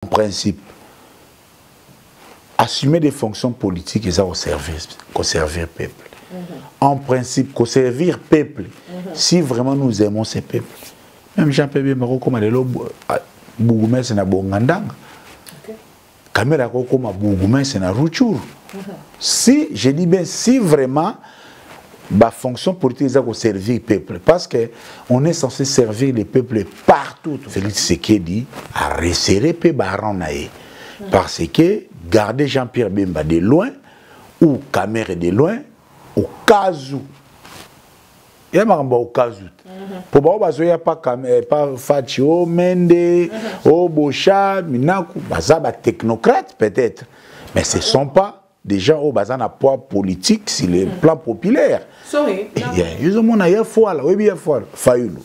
En principe, assumer des fonctions politiques et ça conserver le peuple. En principe, conserver le peuple, si vraiment nous aimons ces peuples. Même Jean-Pierre Marco, comme le Bougoumé, c'est na Bongandanga. Kamera comme Bougoumé, c'est na Rouchour. Si, je dis bien, si vraiment, la fonction politique est de servir le peuple, parce qu'on est censé servir le peuple partout. Félix Tshisekedi a resserré le baron naé. Parce que garder Jean-Pierre Bemba de loin, ou Kamera de loin, au cas où. Il y a au cas où. Pour moi, il n'y a pas Fatio, Mende, Bocha, Minaku, des technocrates peut-être. Mais ce ne sont pas des gens au bazar à poids politique sur le plan populaire. Ils ont mon aïe foire, oui bien foire, Fayoulou.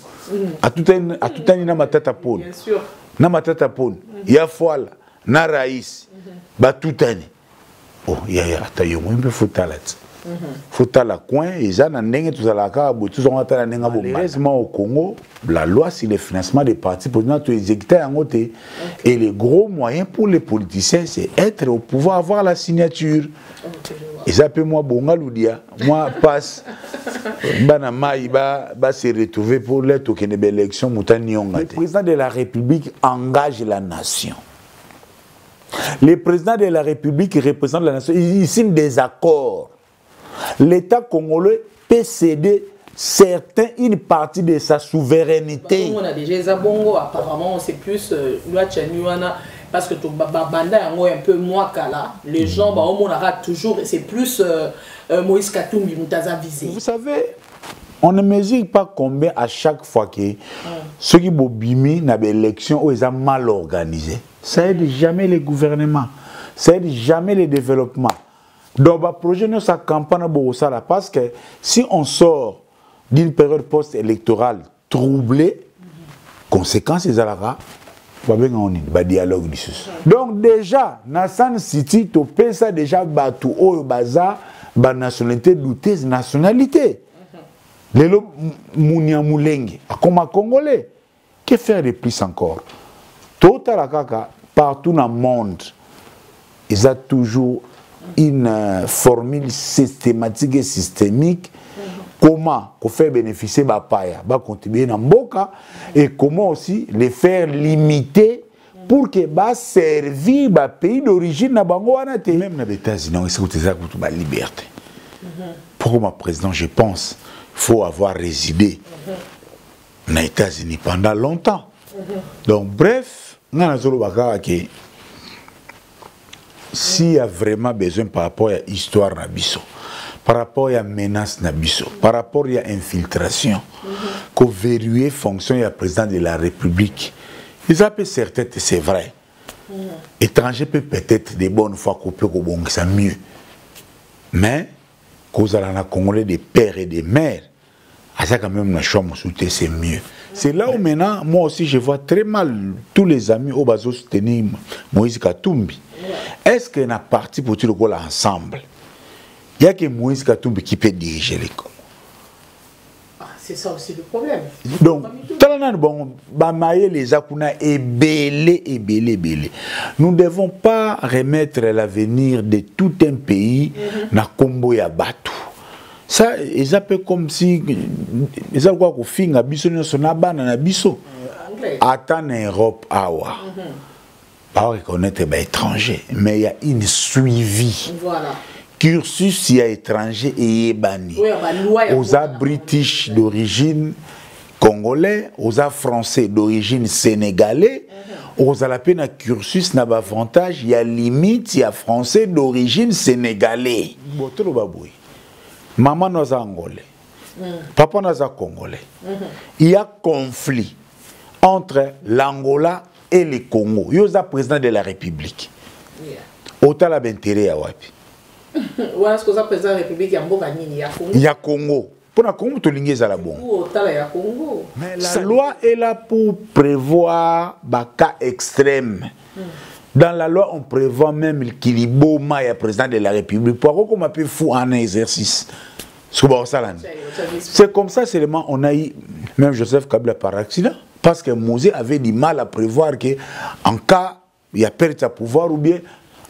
À tout un na ma tête à pôle. Bien sûr. Na ma tête à pôle. Il y a foire, na raïs, ba tout un. Oh, il y a taillé, moi il faut taler. Faut taler coin et ça na n'engue tout ça la cabo, tout ça on a n'engue bon. Malheureusement au Congo, la loi sur le financement des partis politiques tout exécuté en côté. Et le gros moyen pour les politiciens c'est être au pouvoir, avoir la signature. Et ça peut moi bongaloudia, moi passe banama il va se retrouver pour les tokens de l'élection moutaniongate. Le président de la République engage la nation. Le président de la République représente la nation, il signe des accords. L'État congolais peut céder une partie de sa souveraineté. On a déjà Bongo, apparemment c'est plus loi Tchaniwana. Parce que Banda est un peu moins là. Les gens, on aura toujours, c'est plus Moïse Katumbi Moutaza visé. Vous savez, on ne mesure pas combien à chaque fois que ceux qui ont bimi dans l'élection, ils ont mal organisé. Ça aide jamais les gouvernements, ça aide jamais le développement. Donc, le projet de sa campagne, parce que si on sort d'une période post-électorale troublée, conséquence, ils aura dialogue. Donc déjà, dans San City, tu peux ça déjà battu au baza, nationalité douteuse nationalité. Lelo Mounia Moulenge, comme un Congolais. Que faire de plus encore? Total kaka partout dans le monde, ils ont toujours une formule systématique et systémique. Comment faire bénéficier de Paya, contribuer dans Mboka et comment aussi les faire limiter pour que servir le pays d'origine na bango même dans les États-Unis on essaie de la liberté. Pour moi président je pense il faut avoir résidé dans les États-Unis pendant longtemps. Donc bref, s'il y a vraiment besoin par rapport à l'histoire na biso, par rapport à la menace Nabiso, par rapport à l'infiltration, qu'on verrouille fonction du président de la République. Ils appellent certains, c'est vrai. Étrangers peuvent peut-être des bonnes fois couper au bon, c'est mieux. Mais, quand on a Congolais des pères et des mères, à ça quand même la chambre soutien c'est mieux. C'est là où maintenant, moi aussi je vois très mal tous les amis au bazo soutenir Moïse Katumbi. Est-ce qu'il y a un parti pour tout le monde ensemble? Il n'y a que Moïse Katumbi qui peut diriger les Congo. C'est ça aussi le problème. Donc, les Akuna est belé. Nous ne devons pas remettre l'avenir de tout un pays dans Combo ya Batu. Ça, c'est un peu comme si ils ont quoi finga biso na bana biso. Attends en Europe awa. Pas reconnaître les étrangers, mais il y a une suivi. Voilà. Cursus il y a étranger et banni. Aux british d'origine congolais, aux français d'origine sénégalais, aux la peine à cursus n'a pas avantage, il y a limite, il y a français d'origine sénégalais. Maman nous a angolais, papa nous a congolais. Il y a conflit entre l'Angola et le Congo. Il y a président de la République. Autant la intérêt à Wapi. Est-ce que le président de la République il y a Congo. Pour la Congo, tu l'ingé à la bonne. Mais la loi est là pour prévoir des cas extrêmes. Dans la loi, on prévoit même qu'il y a un président de la République. Pourquoi on peut faire un exercice? C'est comme ça seulement on a eu même Joseph Kabila par accident. Parce que Mosé avait du mal à prévoir qu'en cas il y a perte de pouvoir ou bien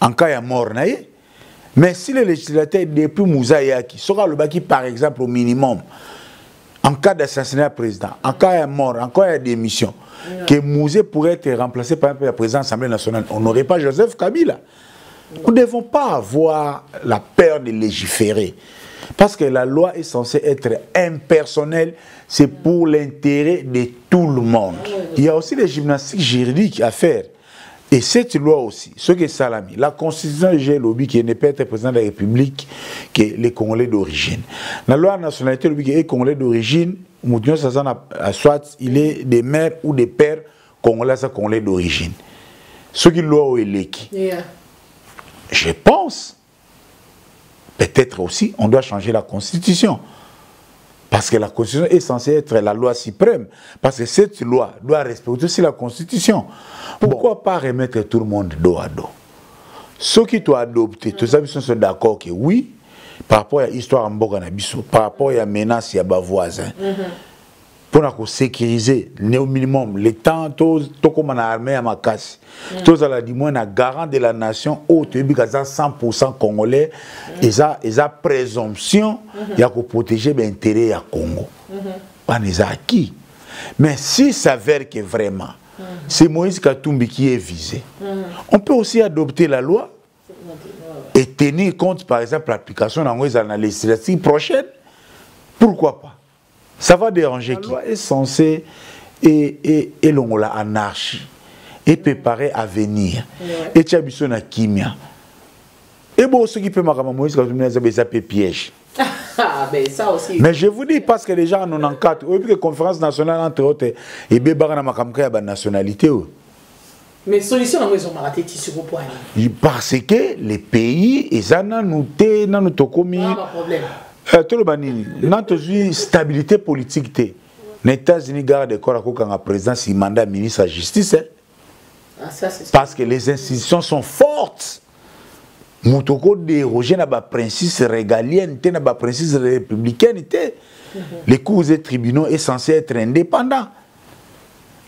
en cas il y a mort. Mais si le législateur depuis Mouzaïaki, sera le baki par exemple au minimum, en cas d'assassinat président, en cas il y a mort, en cas il y a démission, que Mouzé pourrait être remplacé par le président de l'Assemblée nationale, on n'aurait pas Joseph Kabila. Nous ne devons pas avoir la peur de légiférer. Parce que la loi est censée être impersonnelle, c'est pour l'intérêt de tout le monde. Il y a aussi des gymnastiques juridiques à faire. Et cette loi aussi, ce que Salami, la constitution de Gélobi qui ne peut être président de la République que les Congolais d'origine. La loi nationalité qui est Congolais d'origine, soit il est des mères ou des pères Congolais d'origine. Ce qui loi est l'équipe. Je pense, peut-être aussi, on doit changer la constitution. Parce que la constitution est censée être la loi suprême. Parce que cette loi doit respecter aussi la constitution. Pourquoi pas remettre tout le monde dos à dos? Ceux qui doivent adopter, tous ceux qui sont d'accord que oui, par rapport à l'histoire en Boganabiso, par rapport à la menace à bas voisins, pour sécuriser au minimum les temps, tout comme on a armé à ma casse, tout ça, du moins, un garant de la nation, au début, 100% congolais, ils ont présomption, il y a protéger l'intérêt à Congo. Pas les acquis. Mais si ça s'avère que vraiment, c'est Moïse Katumbi qui est visé, on peut aussi adopter la loi et tenir compte, par exemple, l'application dans la législative prochaine. Pourquoi pas? Ça va déranger qui? La loi est censée et l'ongola anarchie et préparer à venir. Et tu as besoin de kimia. Et bon, ce qui peut m'arranger, Moïse Katumbi, c'est piège. Ben ça aussi. Mais je vous dis parce que les gens en ont en quatre. Et puis la conférence nationale entre autres, et Bébarana Makamka a la nationalité. Mais solution à moi ils ont raté sur le point. Parce que les pays, ils ont noté, dans notre commis. Pas problème. Tout le banini, notre stabilité politique. Les États-Unis gardent des corps à la présidence, il mandat ministre de la justice. Parce que les institutions sont fortes. Moutoko déroger na ba principe régalien, na ba principe républicain, les cours et tribunaux sont censés être indépendants.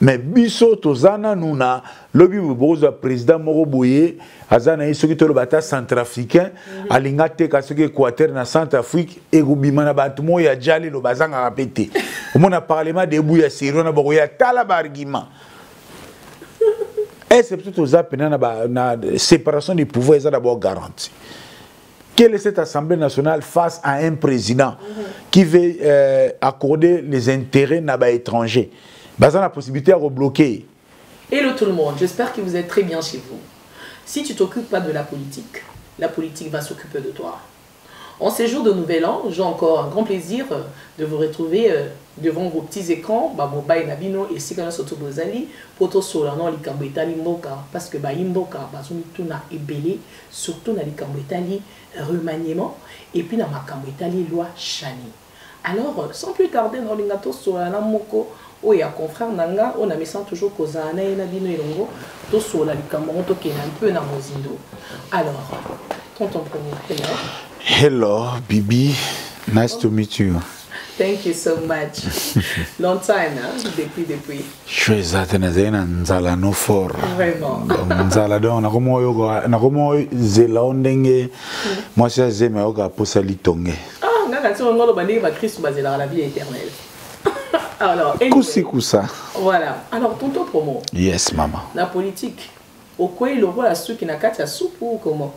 Mais biso tozana nuna lobi bozo président Moroboye azana iso ki to le bata centrafricain alinga te ka soki Équateur na Centrafrique et gubima na batu mo ya jali lo bazanga rapete. Au na parlement debout ya Siro na boya tala ba argument. Et c'est plutôt ça, la séparation des pouvoirs est d'abord garantie. Quelle est cette Assemblée nationale face à un président qui veut accorder les intérêts étrangers? Basant la possibilité à rebloquer. Hello tout le monde, j'espère que vous êtes très bien chez vous. Si tu ne t'occupes pas de la politique va s'occuper de toi. En ces jours de Nouvel An, j'ai encore un grand plaisir de vous retrouver devant vos petits écrans, Baboba et Nabino et Sikana Sotobozali, pour tout cela, non, les Kambetali Mboka, parce que Imboka, Bazunituna est belé, surtout dans les Kambetali remaniement, et puis dans ma Kambetali loi Chani. Alors, sans plus tarder, dans les gâteaux sur la Moko, où il y a confrère Nanga, on a mis ça toujours Kozana et Nabino et Longo, tout sur la Likamon, qui est un peu dans Mozindo. Alors, tonton premier, hello, Bibi. Nice to meet you. Thank you so much. Long time, hein? Depuis. Je suis atteint nzala no fort. Vraiment. Nzala donc na komo zela ondenge. Moi c'est zema oka posa litonge. Ah, ngaka tso ngolo bandi ba Christ bazela la vie éternelle. Alors, Kousa. Voilà. Alors tonton promo. Yes, maman. La politique. Au quoi il aura la soupe qui n'a qu'à ta soupe ou comment?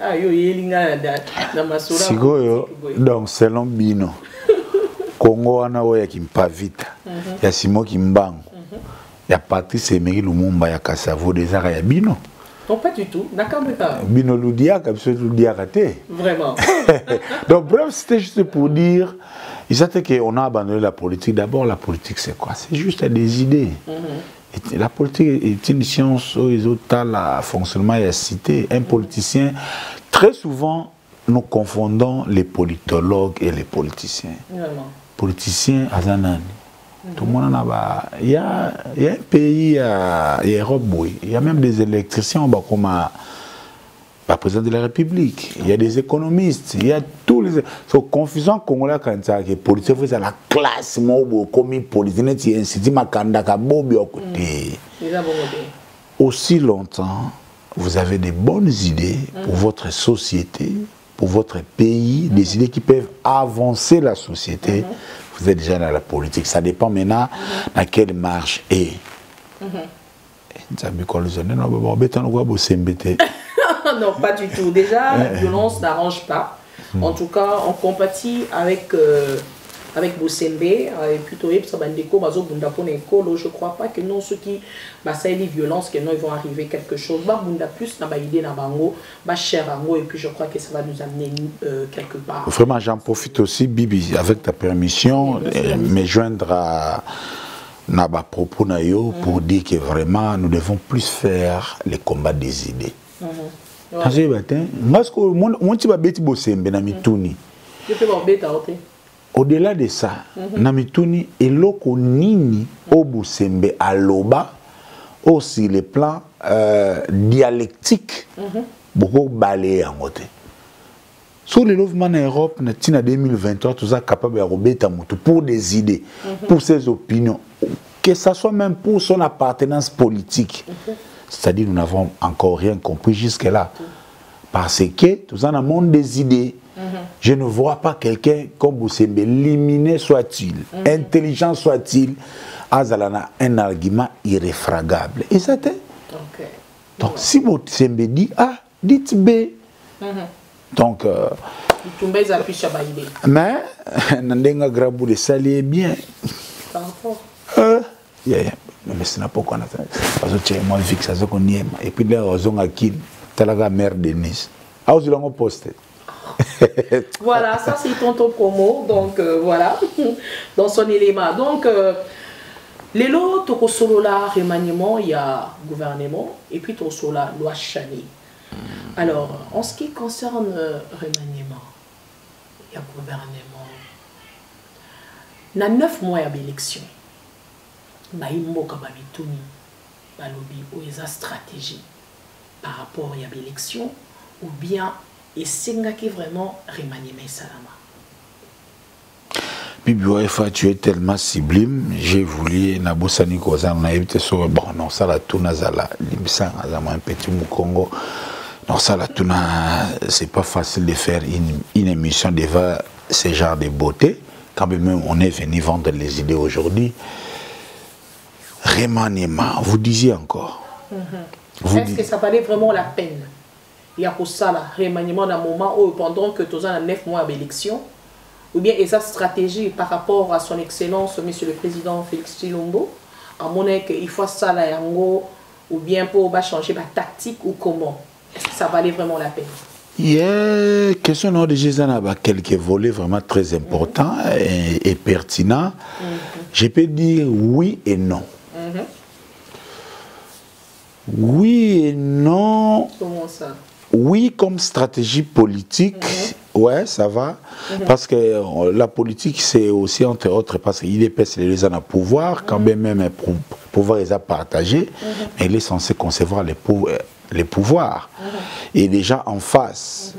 Ah, yo yelinga na masura. Sigoyo donc selon bino. Congo wana oya kimpavita. Ya Simo Kimbangu. Ya Patrice Emery Lumumba ya Kasavo Desara ya bino. Non, pas du tout. Nakameka. Bino Ludiaka, absolument Ludiaka te. Vraiment. Donc bref, c'était juste pour dire, il s'était qu'on a abandonné la politique. D'abord, la politique c'est quoi? C'est juste des idées. La politique est une science où ils ont le fonctionnement et la cité. Un politicien, très souvent, nous confondons les politologues et les politiciens. Vraiment. Politiciens, Azanani. Tout le monde en a. Il y a un pays, il y a Europe, il y a même des électriciens comme le président de la République. Il y a des économistes, il y a tous les. C'est confusant Congolais quand ça que politique c'est la classe comme politique, c'est un institut makanda ka bobi au côté. aussi longtemps vous avez des bonnes idées pour votre société, pour votre pays, des idées qui peuvent avancer la société, vous êtes déjà dans la politique. Ça dépend maintenant dans quelle marche est. Non, pas du tout. Déjà, la violence n'arrange pas. En tout cas, on compatit avec Bosembe, et plutôt je crois pas que non, ceux qui ça les violences, que non, ils vont arriver quelque chose. Plus na idée na bango, cher et puis je crois que ça va nous amener quelque part. Vraiment, j'en profite aussi, Bibi, avec ta permission, me joindre à Naba propos nayo pour dire que vraiment nous devons plus faire les combats des idées. Au-delà de ça, Namituni et loko nini obusembe aloba aussi les plans dialectiques beaucoup balayé en côté. Sur le mouvement en Europe, en 2023, tout ça capable de rebeter pour des idées, pour ses opinions, que ça soit même pour son appartenance politique. C'est-à-dire nous n'avons encore rien compris jusque-là. Parce que tout ça dans le monde des idées. Je ne vois pas quelqu'un comme Bosembe, limité soit-il, intelligent soit-il, Azalana un argument irréfragable. Et ça t'est. Donc si Bosembe dit A, dites B. Donc, mais, Nandenga Grabou de Sali est bien. Mais c'est n'a pas qu'on a. Parce que tu es moins fixe, ça qu'on y aime. Et puis là, on a qui Talaga mère de Nice. Ah, vous l'avez posté. Voilà, ça c'est tonton promo, donc voilà, dans son élément. Donc, les lots, toko solo la remaniement, il y a gouvernement, et puis toko solo la loi Chani. Alors, en ce qui concerne remaniement, il y a gouvernement. Dans 9 mois, il y a l'élection. Il y a une stratégie par rapport à l'élection, ou bien et c'est qui vraiment remaniement salama. Bibi, tu es tellement sublime, j'ai voulu Nabosani Kozan, on a évité sur bon non ça la tuna zala, limsan azama un petit Mukongo. Non ça la tuna, c'est pas facile de faire une émission devant ce genre de beauté. Quand même on est venu vendre les idées aujourd'hui. Remaniement, vous disiez encore. Est-ce que ça valait vraiment la peine? Il y a pour ça, remaniement d'un moment où pendant que tu as 9 mois d'élection, ou bien et sa stratégie par rapport à son excellence, monsieur le président Félix Tshilombo, à mon avis, il faut ça là, ou bien pour changer ma tactique ou comment? Est-ce que ça valait vraiment la peine? Question de Jésus a quelques volets vraiment très importants et pertinents. Je peux dire oui et non. Oui et non. Comment ça? Oui, comme stratégie politique, ouais, ça va. Parce que la politique, c'est aussi, entre autres, parce qu'il est les gens à pouvoir, quand même, pouvoir les a partagé, mais il est censé concevoir les pouvoirs. Et déjà en face,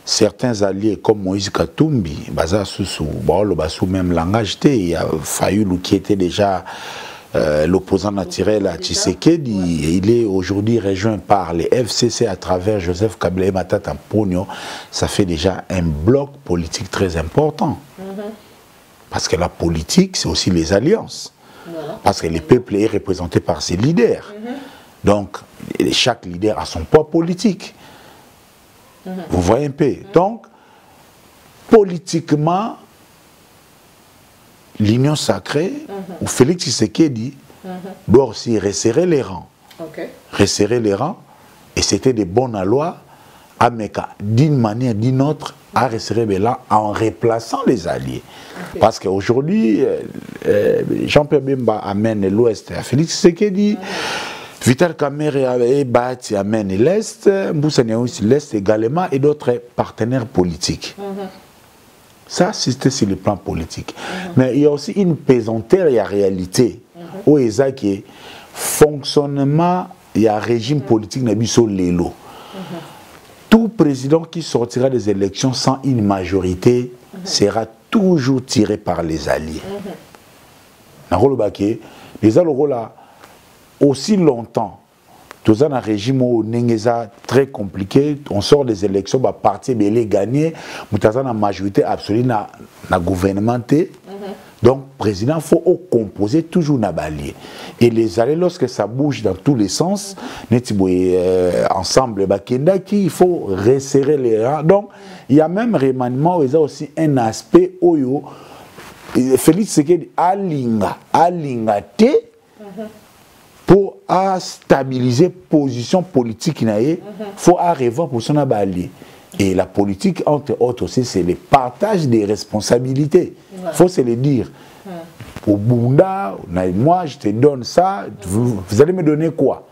certains alliés comme Moïse Katumbi, sous même langage, il y a Fayoulou qui était déjà l'opposant naturel à Tshisekedi, il est aujourd'hui rejoint par les FCC à travers Joseph Kabila et Matata Ponyo. Ça fait déjà un bloc politique très important. Parce que la politique, c'est aussi les alliances. Parce que le peuple est représenté par ses leaders. Donc, chaque leader a son poids politique. Vous voyez un peu. Donc, politiquement, l'union sacrée, où Félix Tshisekedi doit aussi resserrer les rangs. Resserrer les rangs, et c'était des bonnes lois, à Meka, d'une manière ou d'une autre, à resserrer les rangs en replaçant les alliés. Parce qu'aujourd'hui, Jean-Pierre Bemba amène l'Ouest à Félix Tshisekedi, Vital Kamerhe Bahati amène l'Est, Mboussania aussi l'Est également, et d'autres partenaires politiques. Ça, c'était sur le plan politique. Mais il y a aussi une pesanteur et la réalité. Où il y a un fonctionnement, il y a un régime politique sur l'élo. Tout président qui sortira des élections sans une majorité sera toujours tiré par les alliés. Les alliés, aussi longtemps Tous un régime où Nengeza très compliqué, on sort des élections, bah parti belé gagné, nous avons une majorité absolue na gouvernement. Donc président faut composer toujours na balier. Et les années lorsque ça bouge dans tous les sens, ensemble il faut resserrer les rangs. Donc il y a même remaniement, il y a aussi un aspect où Félix Tshisekedi alinga te pour stabiliser position politique il faut revoir pour son allié. Et la politique entre autres aussi c'est le partage des responsabilités. Il faut se le dire. Au Bunda, moi je te donne ça, vous allez me donner quoi?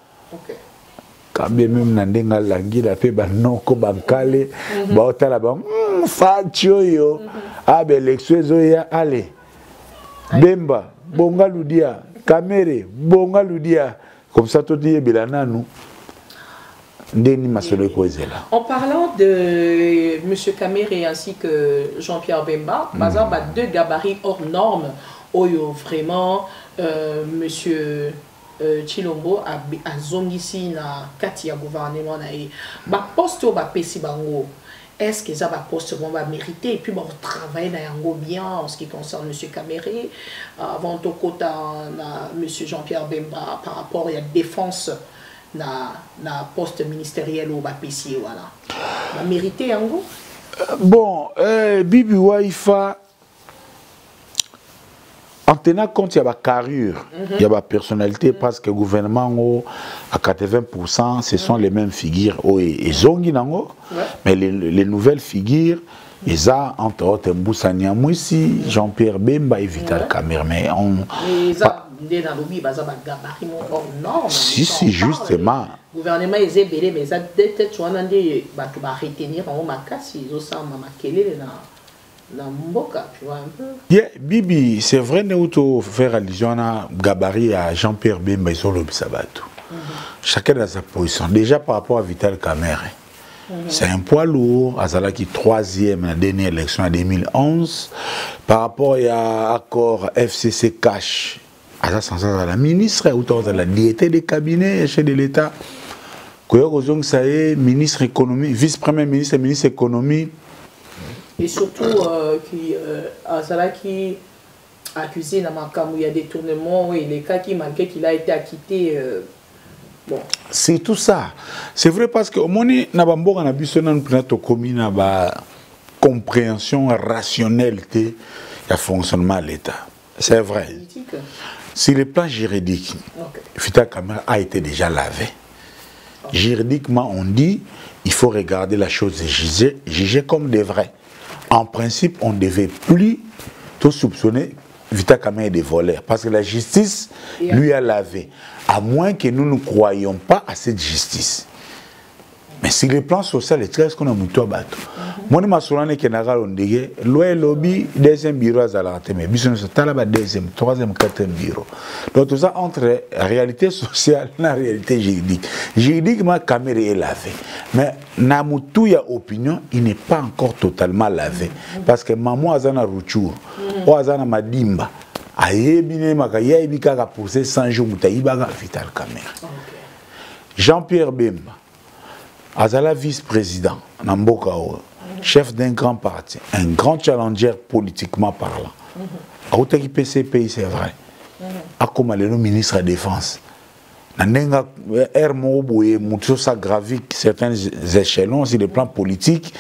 Quand même nandenga langi la pe banoko bankale ba otala ba fatio yo abe l'exezo ya allez Bemba bonga ludia Kamere bonga ludia comme ça tout dit belana nous ndeni masolo ko ezela. En parlant de monsieur Kamere ainsi que Jean-Pierre Bemba, par exemple deux gabarits hors normes oyo vraiment monsieur Chilombo a zongisi na kati ya gouvernement na e ba poste ba pesi bango. Est-ce que ça va poste va mériter et puis bon travailler na yango bien en ce qui concerne monsieur Kamere avant au côté monsieur Jean-Pierre Bemba par rapport à la défense na poste ministériel ou ba pesi voilà. Va mériter yango. Bon Bibi Waifa en tenant compte, il y a la carrure, il y a la personnalité, parce que le gouvernement, à 80%, ce sont les mêmes figures. Mais les nouvelles figures, ils ont entre autres Mboussania Mouissi, Jean-Pierre Bemba et Vital Kamere. Mais on. Si, justement. Le gouvernement est ébélé, mais ça peut-être retenir en haut ma casse, ils ont ça, ma kélé, tu vois un peu. Yeah, Bibi, c'est vrai nous faire allusion à gabarit à Jean-Pierre Bemba et Solo Bisabato. Chacun a sa position. Déjà par rapport à Vital Kamere, c'est un poids lourd. Azala qui troisième la dernière élection en 2011. Par rapport à l'accord FCC Cash, Azala la ministre, autant de la diété des cabinets chef de l'État. Koyok ça est ministre économie, vice-premier ministre et ministre économie. Et surtout, qui accusé dans il y a des tournements et les cas qui malgré qu'il a été acquitté. Bon. C'est tout ça. C'est vrai parce que au moins, on a une compréhension rationnelle du fonctionnement de l'État. C'est vrai. Sur le plan juridique, Vital Kamere a été déjà lavé. Juridiquement, on dit il faut regarder la chose et juger comme des vrais. En principe, on ne devait plus tout soupçonner Vital Kamere des voleurs. Parce que la justice lui a lavé. À moins que nous ne croyions pas à cette justice. Mais sur le plan social, est-ce qu'on a mis tout à battre? Moi, je suis dit que le lobby, deuxième bureau à la mais deuxième, troisième, quatrième bureau. Donc, tout ça entre réalité sociale et la réalité juridique. Juridiquement, Kamere est lavé. Mais, Namutu, il y a opinion, il n'est pas encore totalement lavé. Parce que maman a un retour, ou a un madimba. Pour ces 100 jours, Vital Kamere. Jean-Pierre Bemba. Azala vice-président, chef d'un grand parti, un grand challenger politiquement parlant. Aoutaki PCPI, c'est vrai. Comme le ministre de la Défense. Nandenga Hermobo Moutso ça gravit certains échelons sur le plan politique.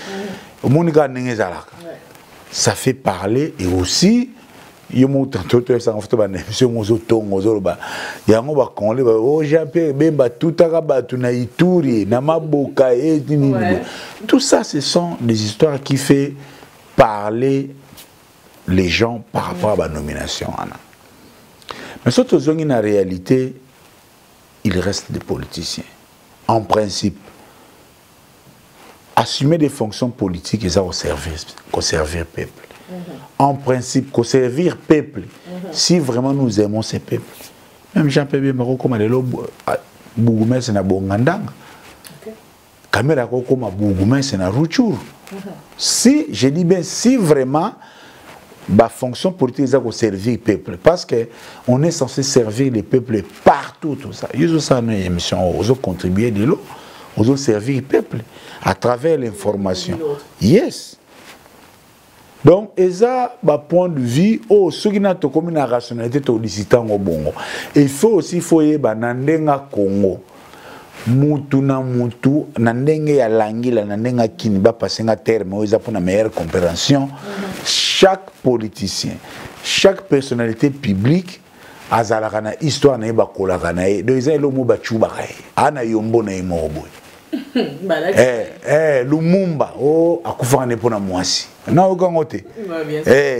Ça fait parler et aussi. Il y a tout ça, ce sont des histoires qui font parler les gens par rapport à la nomination. Mais surtout, dans la réalité, il reste des politiciens. En principe, assumer des fonctions politiques et ça au service le peuple. En principe, qu'on servir peuple, si vraiment nous aimons ces peuples. Même Jean-Pierre Bemba, comme Bougoumé, c'est na Bongandanga. Kamere, comme Bougoumé, c'est na Rutshuru. Si, je dis bien, si vraiment la fonction politique c'est de servir le peuple. Parce qu'on est censé servir le peuple partout. Tout ça. Ils ont une émission, ils ont contribué de l'eau, ils ont servi le peuple à travers l'information. Yes. Donc, ça, point de vue, ceux qui ont une rationalité, il faut aussi Nandenga Congo. Mutu na mutu, Nandenge ya langila, Nandenga Kiniba, passer un terme, pour une meilleure compréhension. Chaque politicien, chaque personnalité publique, a une histoire na ba kolakana e. Donc, ils ont le mot bachubaye. Ana yombo na imobo. Lumumba akufa ne pona mwasi na okangote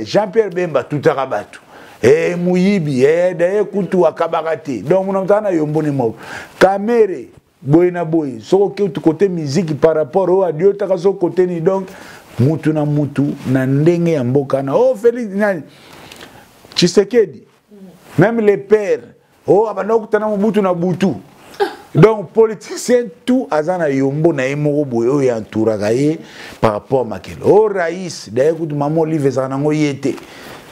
Jean-Pierre Bemba tutarabatu Muyibi daye kutu akabarate donc mon amtana yomboni mo Kamere boy na boy soko ke tu côté musique par rapport au adio taka so côté ni donc mutu na ndenge ya mboka na Félix nani Tshisekedi même les pères abana kutana mutu na butu. Donc, politicien, tout azana yombo na emoro boyo ya entouragaye par rapport à Makel. Raïs, d'ailleurs, quand maman livre zanango yete,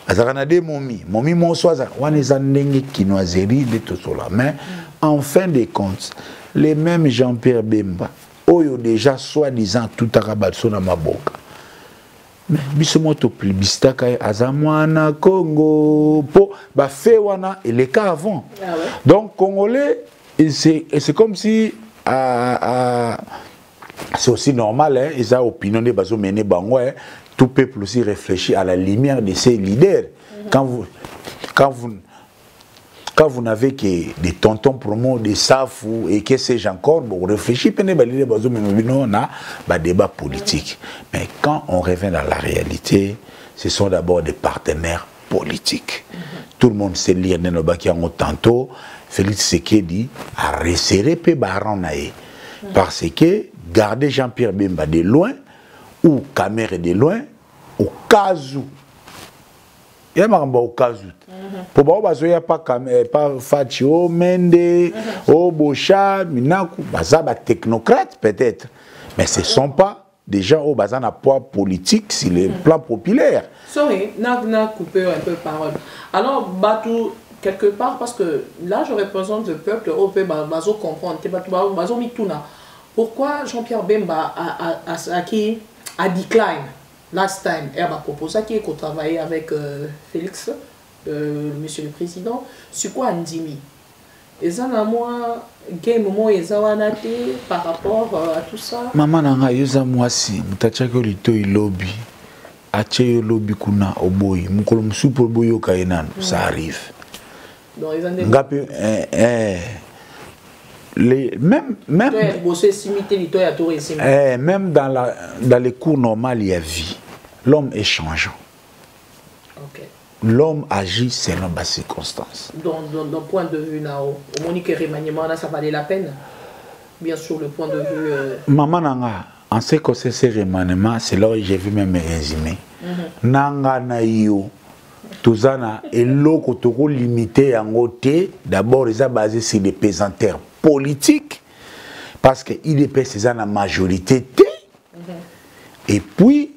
azana de momi monsoaza, wane zanenge kinoiserie de tout cela. Mais, en fin de compte, les mêmes Jean-Pierre Bemba, oyo déjà soi-disant tout arabatso na maboka. Mais, bisomoto plébiscita kaya azamwana Congo, po, ba fait wana, et les cas avant. Ah ouais? Donc, Congolais, et c'est comme si c'est aussi normal, hein, et ça, opinion de Bazo Mene Bango, hein, tout peuple aussi réfléchit à la lumière de ses leaders. Quand vous n'avez que des tontons promo, des safou et que sais-je encore, bon, réfléchissez, on a un débat politique. Mais quand on revient dans la réalité, ce sont d'abord des partenaires politiques. Tout le monde sait lire Nenobakiango tantôt. Félix Tshisekedi a resserré pe Barannae parce que garder Jean-Pierre Bemba de loin ou Kamere de loin au cas où il y a au cas où pour moi il y a pas Fatio Mende Bocha Minaku bazaba technocrate peut-être mais ce ne sont pas des gens au bazan à poids politique sur le plan populaire. Sorry, n'a coupé un peu parole. Alors Batou quelque part, parce que là, je représente le peuple européen, je comprends, pourquoi Jean-Pierre Bemba a décline last time, il a proposé qu'il travaille avec Félix, monsieur le président, sur quoi Ndimi. Et ça, moi, quel moment ils ont été par rapport à tout ça? Maman, moi si, lobby, lobby kuna oboy, ça arrive. Même dans les cours normaux, il y a vie. L'homme est changeant. Okay. L'homme agit selon les circonstances. D'un point de vue, au Monique Remaniement, ça valait la peine. Bien sûr, le point de vue. Maman Nanga, en ce qui concerne ces remaniements, c'est là où j'ai vu même mes résumés. Nanga Naïo. Tout ça, et l'autre toko limité en côté, d'abord, ils sont basés sur des pesanteurs politiques, parce qu'il est la majorité. Et puis,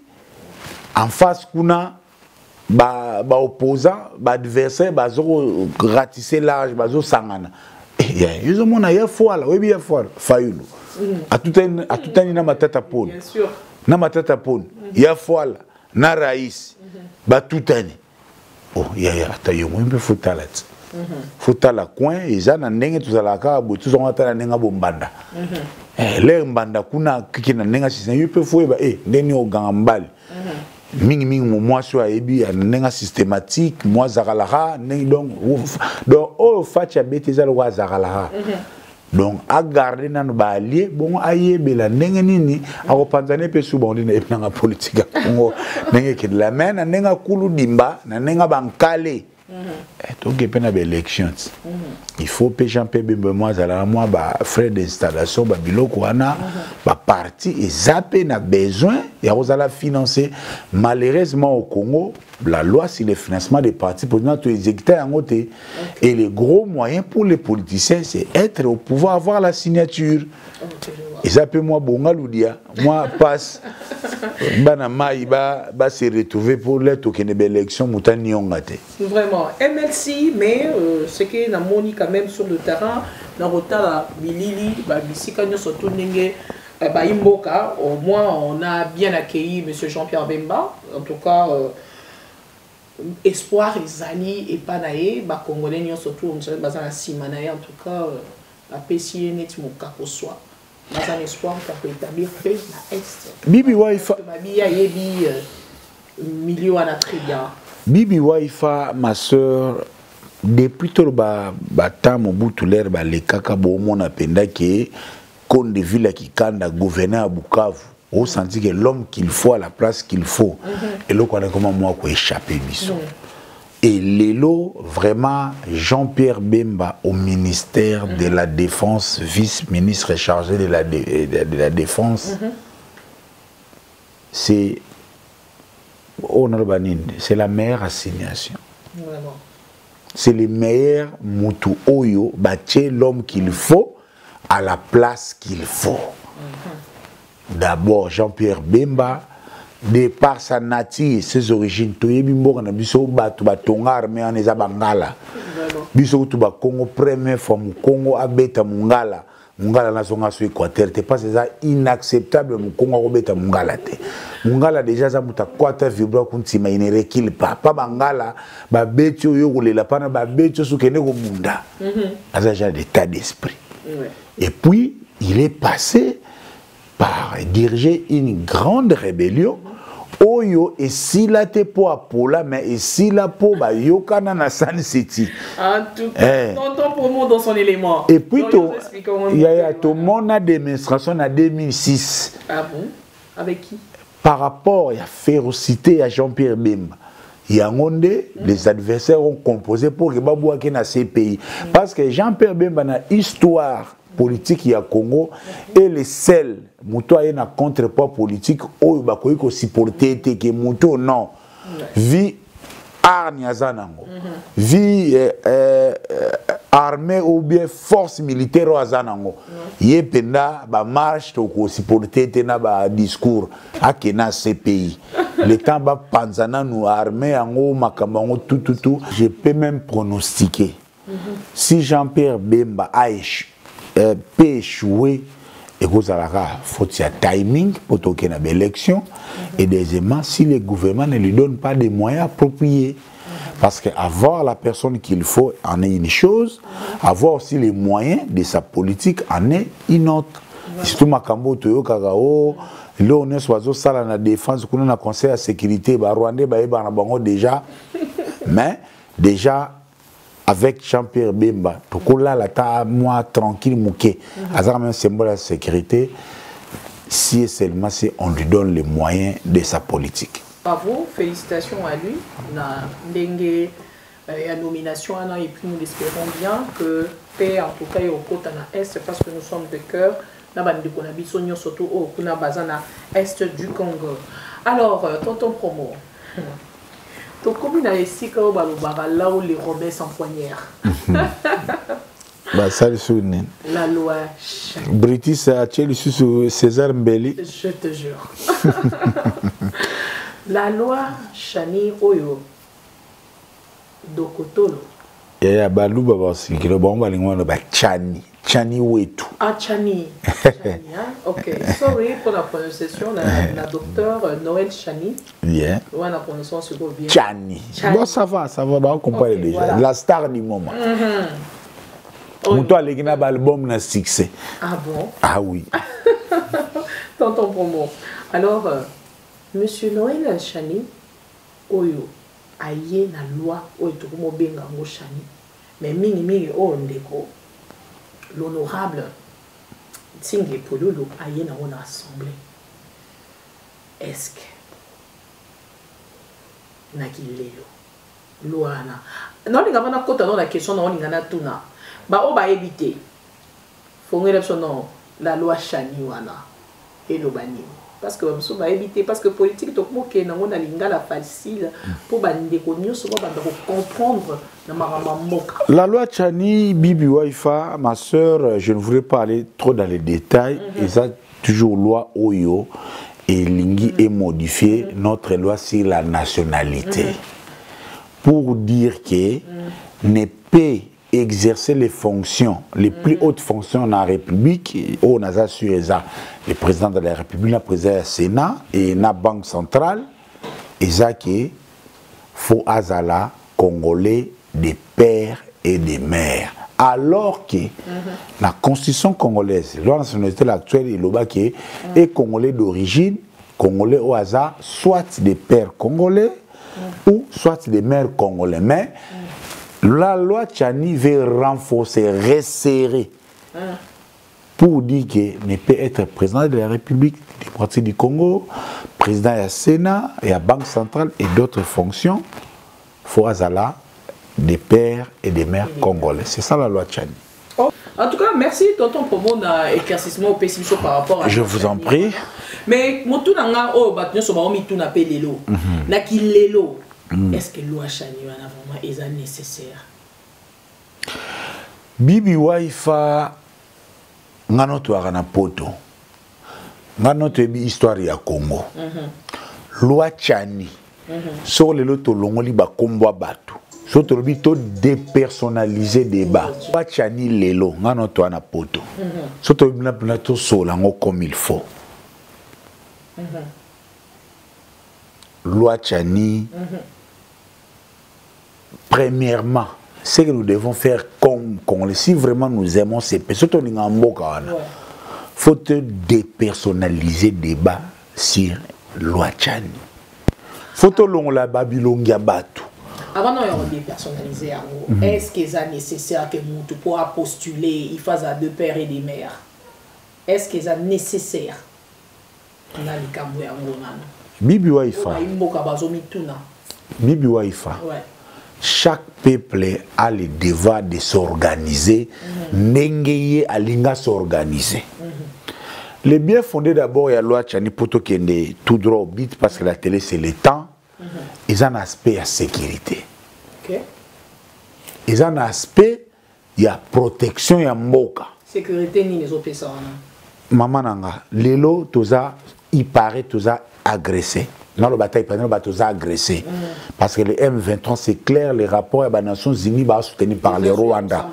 en face, qu'on a opposant, adversaire, ils ratisser l'âge, ils sangana. Ils ont mon foi là, oui, bien foi, faillu. À tout un na matata pone. Bien sûr. Na matata pone. Il y a foi là, na raïs, tout un. Oh, il faut la coin, et ça, n'a tout à la carte, tout en attendant n'a bombanda. L'air banda kuna qui n'a n'a si c'est peut faut n'en au gambal. Ming moi soit ebi n'a systématique, moi zaralara, donc oh fatia bêtise wa zaralara. Donc à garder dans nos alliés, bon aïe bela n'engeni à repenser peu souvent d'une épingle politique. N'engeni que de la main, n'enga koulou dimba, n'enga bankale. Donc il y a une élection. Il faut que Jean-Pierre Bemba moi frais d'installation, biloko wana, parti et zappé n'a besoin et on va financer. Malheureusement au Congo, la loi sur le financement des partis politiques est exécutée en côté. Et le gros moyen pour les politiciens, c'est être au pouvoir, avoir la signature. Et ça peut moi bongaloudia, moi passe, bana maïba, ba se retrouver pour l'être au Kenya élection, moutani ongate. Vraiment, MLC, mais ce qui est na moni quand même sur le terrain, dans le retard Bilili, ba bisika nyo surtout nenge, ba imboka, au moins on a bien accueilli Monsieur Jean-Pierre Bemba, en tout cas. Espoir ezali et panaé ba congolais nyo surtout on dirait bazana simanaé en tout cas la PCI net mokako soit bazana espoir pour établir paix na est Bibi Waifa babi ya yebi milieu ana très bien Bibi Waifa ma sœur depuis tout ba temps mobutu l'air ba le kaka bo mona penda ke Konde Villa qui kanda gouverneur à Bukavu. On sentit que l'homme qu'il faut à la place qu'il faut. Et là, on a comment moi quoi échapper biso. Et Lélo, vraiment, Jean-Pierre Bemba au ministère de la Défense, vice-ministre chargé de la Défense, c'est la meilleure assignation. C'est le meilleur Moutou Oyo, bâtir l'homme qu'il faut à la place qu'il faut. D'abord, Jean-Pierre Bemba, de par sa nature et ses origines, tu es bimbo na biso batu batonga armée en ezabangala. Biso tu ba Congo première fois mu Congo abeta mungala. Mungala na zonga sur Équateur, te pas ça inacceptable mu Congo abeta mungala te. Mungala déjà za muta kwata vibra kuntima ine rekil pas bangala ba betio yo kolela pana ba betio sukene ko munda. Asa genre d'état d'esprit. Et puis il est passé par diriger une grande rébellion. Oyo et si la te po apola mais et si la po ba yokana na San City. En tout cas, tonton promo dans son élément. Et puis il y a tout mon a démonstration en 2006. Ah bon? Avec qui? Par rapport à la férocité à Jean-Pierre Bemba. Il y a les adversaires ont composé pour que Babouake na ces pays. Parce que Jean-Pierre Bemba na histoire politique ya Congo et les seuls muto a na contrepoids politique oyo bakoyi ko supporter te ke muto non vi arnya zanango vi armée ou bien force militaire o zanango ye penda ba marche to ko supporter te na ba discours akena ces pays le temps ba panzana nous armée ango makambango tout je peux même pronostiquer si Jean-Pierre Bemba a peut échouer et vous avez faut y timing pour toquer une élection et deuxièmement si le gouvernement ne lui donne pas des moyens appropriés parce qu'avoir la personne qu'il faut en est une chose, avoir aussi les moyens de sa politique en est une autre. Surtout Makambo Toyo Kagao là on est soit ça la défense qu'on a conseil à sécurité ba Rwandais ba eba na bango déjà mais déjà avec Jean-Pierre Bemba, tout là la ta moi tranquille mouké, azar même symbole de sécurité, si et seulement si on lui donne les moyens de sa politique. Bravo, félicitations à lui. Na Dengue la nomination et puis nous espérons bien que paix en tout cas au côté na est parce que nous sommes de cœur. Na bande ko na bisonyo surtout au kuna bazana est du Congo. Alors tonton promo. Comme il a ici là où les Robins s'empoignèrent. La loi British a sur César Mbeli. Je te jure. La loi Chani Oyo Dokotolo. Il y a Balou Babasi qui est bon, Chani. Chani Wetu. Ah, Chani. Ok. Sorry pour la prononciation. La docteur Noël Chani. Bien. Ouais, la prononciation c'est bien. Chani. Bon, ça va, on comprend déjà. Voilà. La star du moment. Toi, les gars, l'album n'a succès. Ah bon? Ah oui. Tonton promo. Alors, monsieur Noël Chani, Oyo, aïe na loi, Oyo, tout le monde benga mo Chani. Mais mingi, oh, ndeko. L'honorable Tsingue Pololo a eu une assemblée. Est-ce que Nagilelo Loana non, il n'y a pas de la question, non, il y a tout. Bah, on va éviter. Il faut que la loi Chani wana et le bani. parce que on va éviter parce que politique donc moi que on a lingala facile pour bande connu souvent comprendre na marama moka. La loi Tchani Bibi Waifa, ma sœur, je ne voudrais pas aller trop dans les détails, et ça toujours loi Oyo et Lingi est modifié notre loi sur la nationalité pour dire que ne peut exercer les fonctions, les plus hautes fonctions dans la République, on a assuré ça, le président de la République, le président du Sénat et la Banque centrale, et ça qui faut azala Congolais des pères et des mères. Alors que la constitution congolaise, la nationalité actuelle, est congolais d'origine, congolais au hasard, soit des pères congolais ou soit des mères congolais. Mais la loi Tchani veut renforcer, resserrer pour dire qu'il ne peut être président de la République démocratique du Congo, président du Sénat et la Banque centrale et d'autres fonctions. Faut azala des pères et des mères congolais. C'est ça la loi Tchani. Oh. En tout cas, merci tonton pour mon éclaircissement au pessimisme par rapport à... Je vous en prie. Mais mon tout n'a oh battu sur ma tout n'a pas l'élo. N'a qu'il l'élo. Est-ce que loi Tchani vraiment est nécessaire? Bibi Waifa ngano to arana poto. Ngano to bi histoire ya Congo. Loi Tchani. Sur le loto longoli ba kombo batu. Surtout le to dépersonnaliser débat. Loi Tchani lelo ngano to ana poto. Surtout na to solango comme il faut. Loi Tchani. Premièrement, ce que nous devons faire comme si vraiment nous aimons ces personnes, il faut dépersonnaliser le débat sur loi Tchani. Il faut la Babylone Gabatu. Avant de dépersonnaliser, est-ce que c'est nécessaire que nous puissions postuler, il fasse à deux pères et des mères? Est-ce que c'est nécessaire? Bibi Waifa. Bibi Waifa. Chaque peuple a le devoir de s'organiser, n'engagé à l'inga s'organiser. Le bien fondé d'abord, il y a la loi Tchani Poto qui est tout droit au but parce que la télé c'est le temps. Ils ont un aspect à sécurité. Ils ont un aspect, il y a protection, il y a mboka. Sécurité ni les autres personnes. Maman nanga, lelo toza, il paraît toza agressé. Dans la bataille, il y a agressé. Parce que le M23, c'est clair, les rapports des Nations Unies sont soutenus par le Rwanda.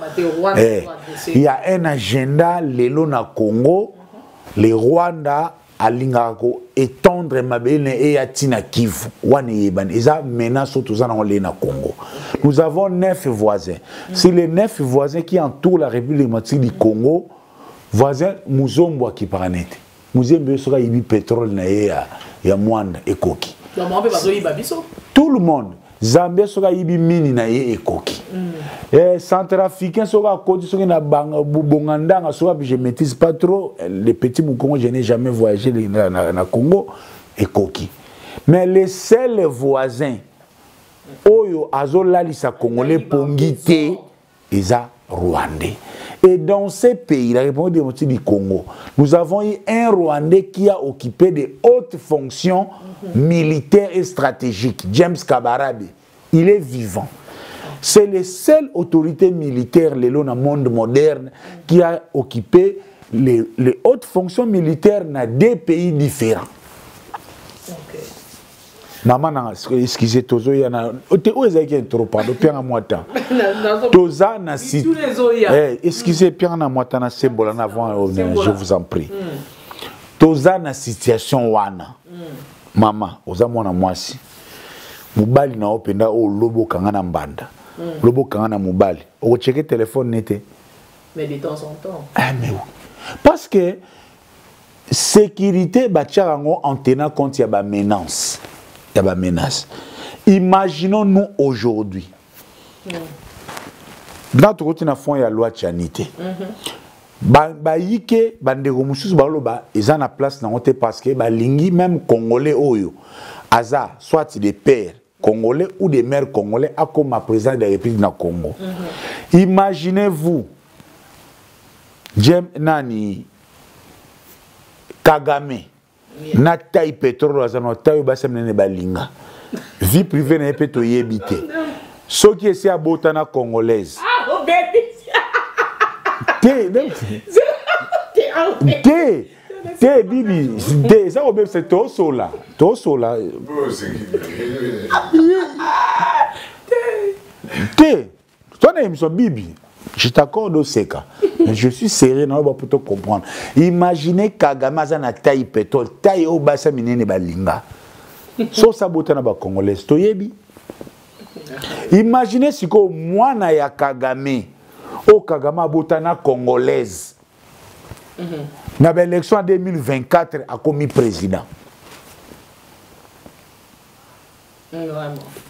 Il y a un agenda, l'élo na Congo, le Rwanda, à l'Ingako, étendre Mabene et Atina Kivu. Ils ont menace sur na Congo. Nous avons 9 voisins. C'est les 9 voisins qui entourent la République démocratique du Congo, voisins Muzombo qui paranete. Muzombo sera ibi pétrole na ya Mwanda et Koki. Tout le monde. Zambie sera ibi mini na ye et Koki. Centrafricain sera côté sera na Bonganda sera je maîtrise pas trop les petits Congo, je n'ai jamais voyagé na Congo et Koki. Mais les seuls voisins oyo azolalisa congolais pongité eza rwandais. Et dans ces pays, la République démocratique du Congo, nous avons eu un Rwandais qui a occupé de hautes fonctions militaires et stratégiques, James Kabarebe. Il est vivant. C'est la seule autorité militaire dans le monde moderne qui a occupé les hautes fonctions militaires dans des pays différents. Namana excusez tozo yana ote ozaki trop pardon pierre moita toza na site excusez pierre na moita na sembola na avant je vous en prie toza na situation wana mama oza mwana mwasi mubali na openda o lobo kanga na mbanda lobo kanga na mubali o checker téléphone nete mais de temps en temps mais oui. Parce que sécurité bacharango en tenant compte ya ba menace. Il y a des menaces. Imaginons-nous aujourd'hui. Dans notre côté, il y a la loi Tchanité. Baïke, bandego mususu baloba, ils ont la place dans notre parce que lingi même congolais oyo, aza soit des pères congolais ou des mères congolais, a comme président de la République du Congo. Imaginez-vous, Jem Nani Kagame. Na taille pétrole azana taille basemene balinga. Vie privée n'est pas to yebité. Ce qui est à botana congolaise. Ah, oh bébé. Té, bibi, té, ça au même c'est tout sola. Tout sola. Té, toi n'aimes son bibi. Je t'accorde au seka. Mais je suis sérieux non pour te comprendre. Imaginez Kagame za na taille pétrole, taille au basa minene balinga. So sabota na ba congolais to yebi. Imaginez si ko mwana ya Kagame o Kagame abota na congolaise. Na l'élection en 2024 a commis président.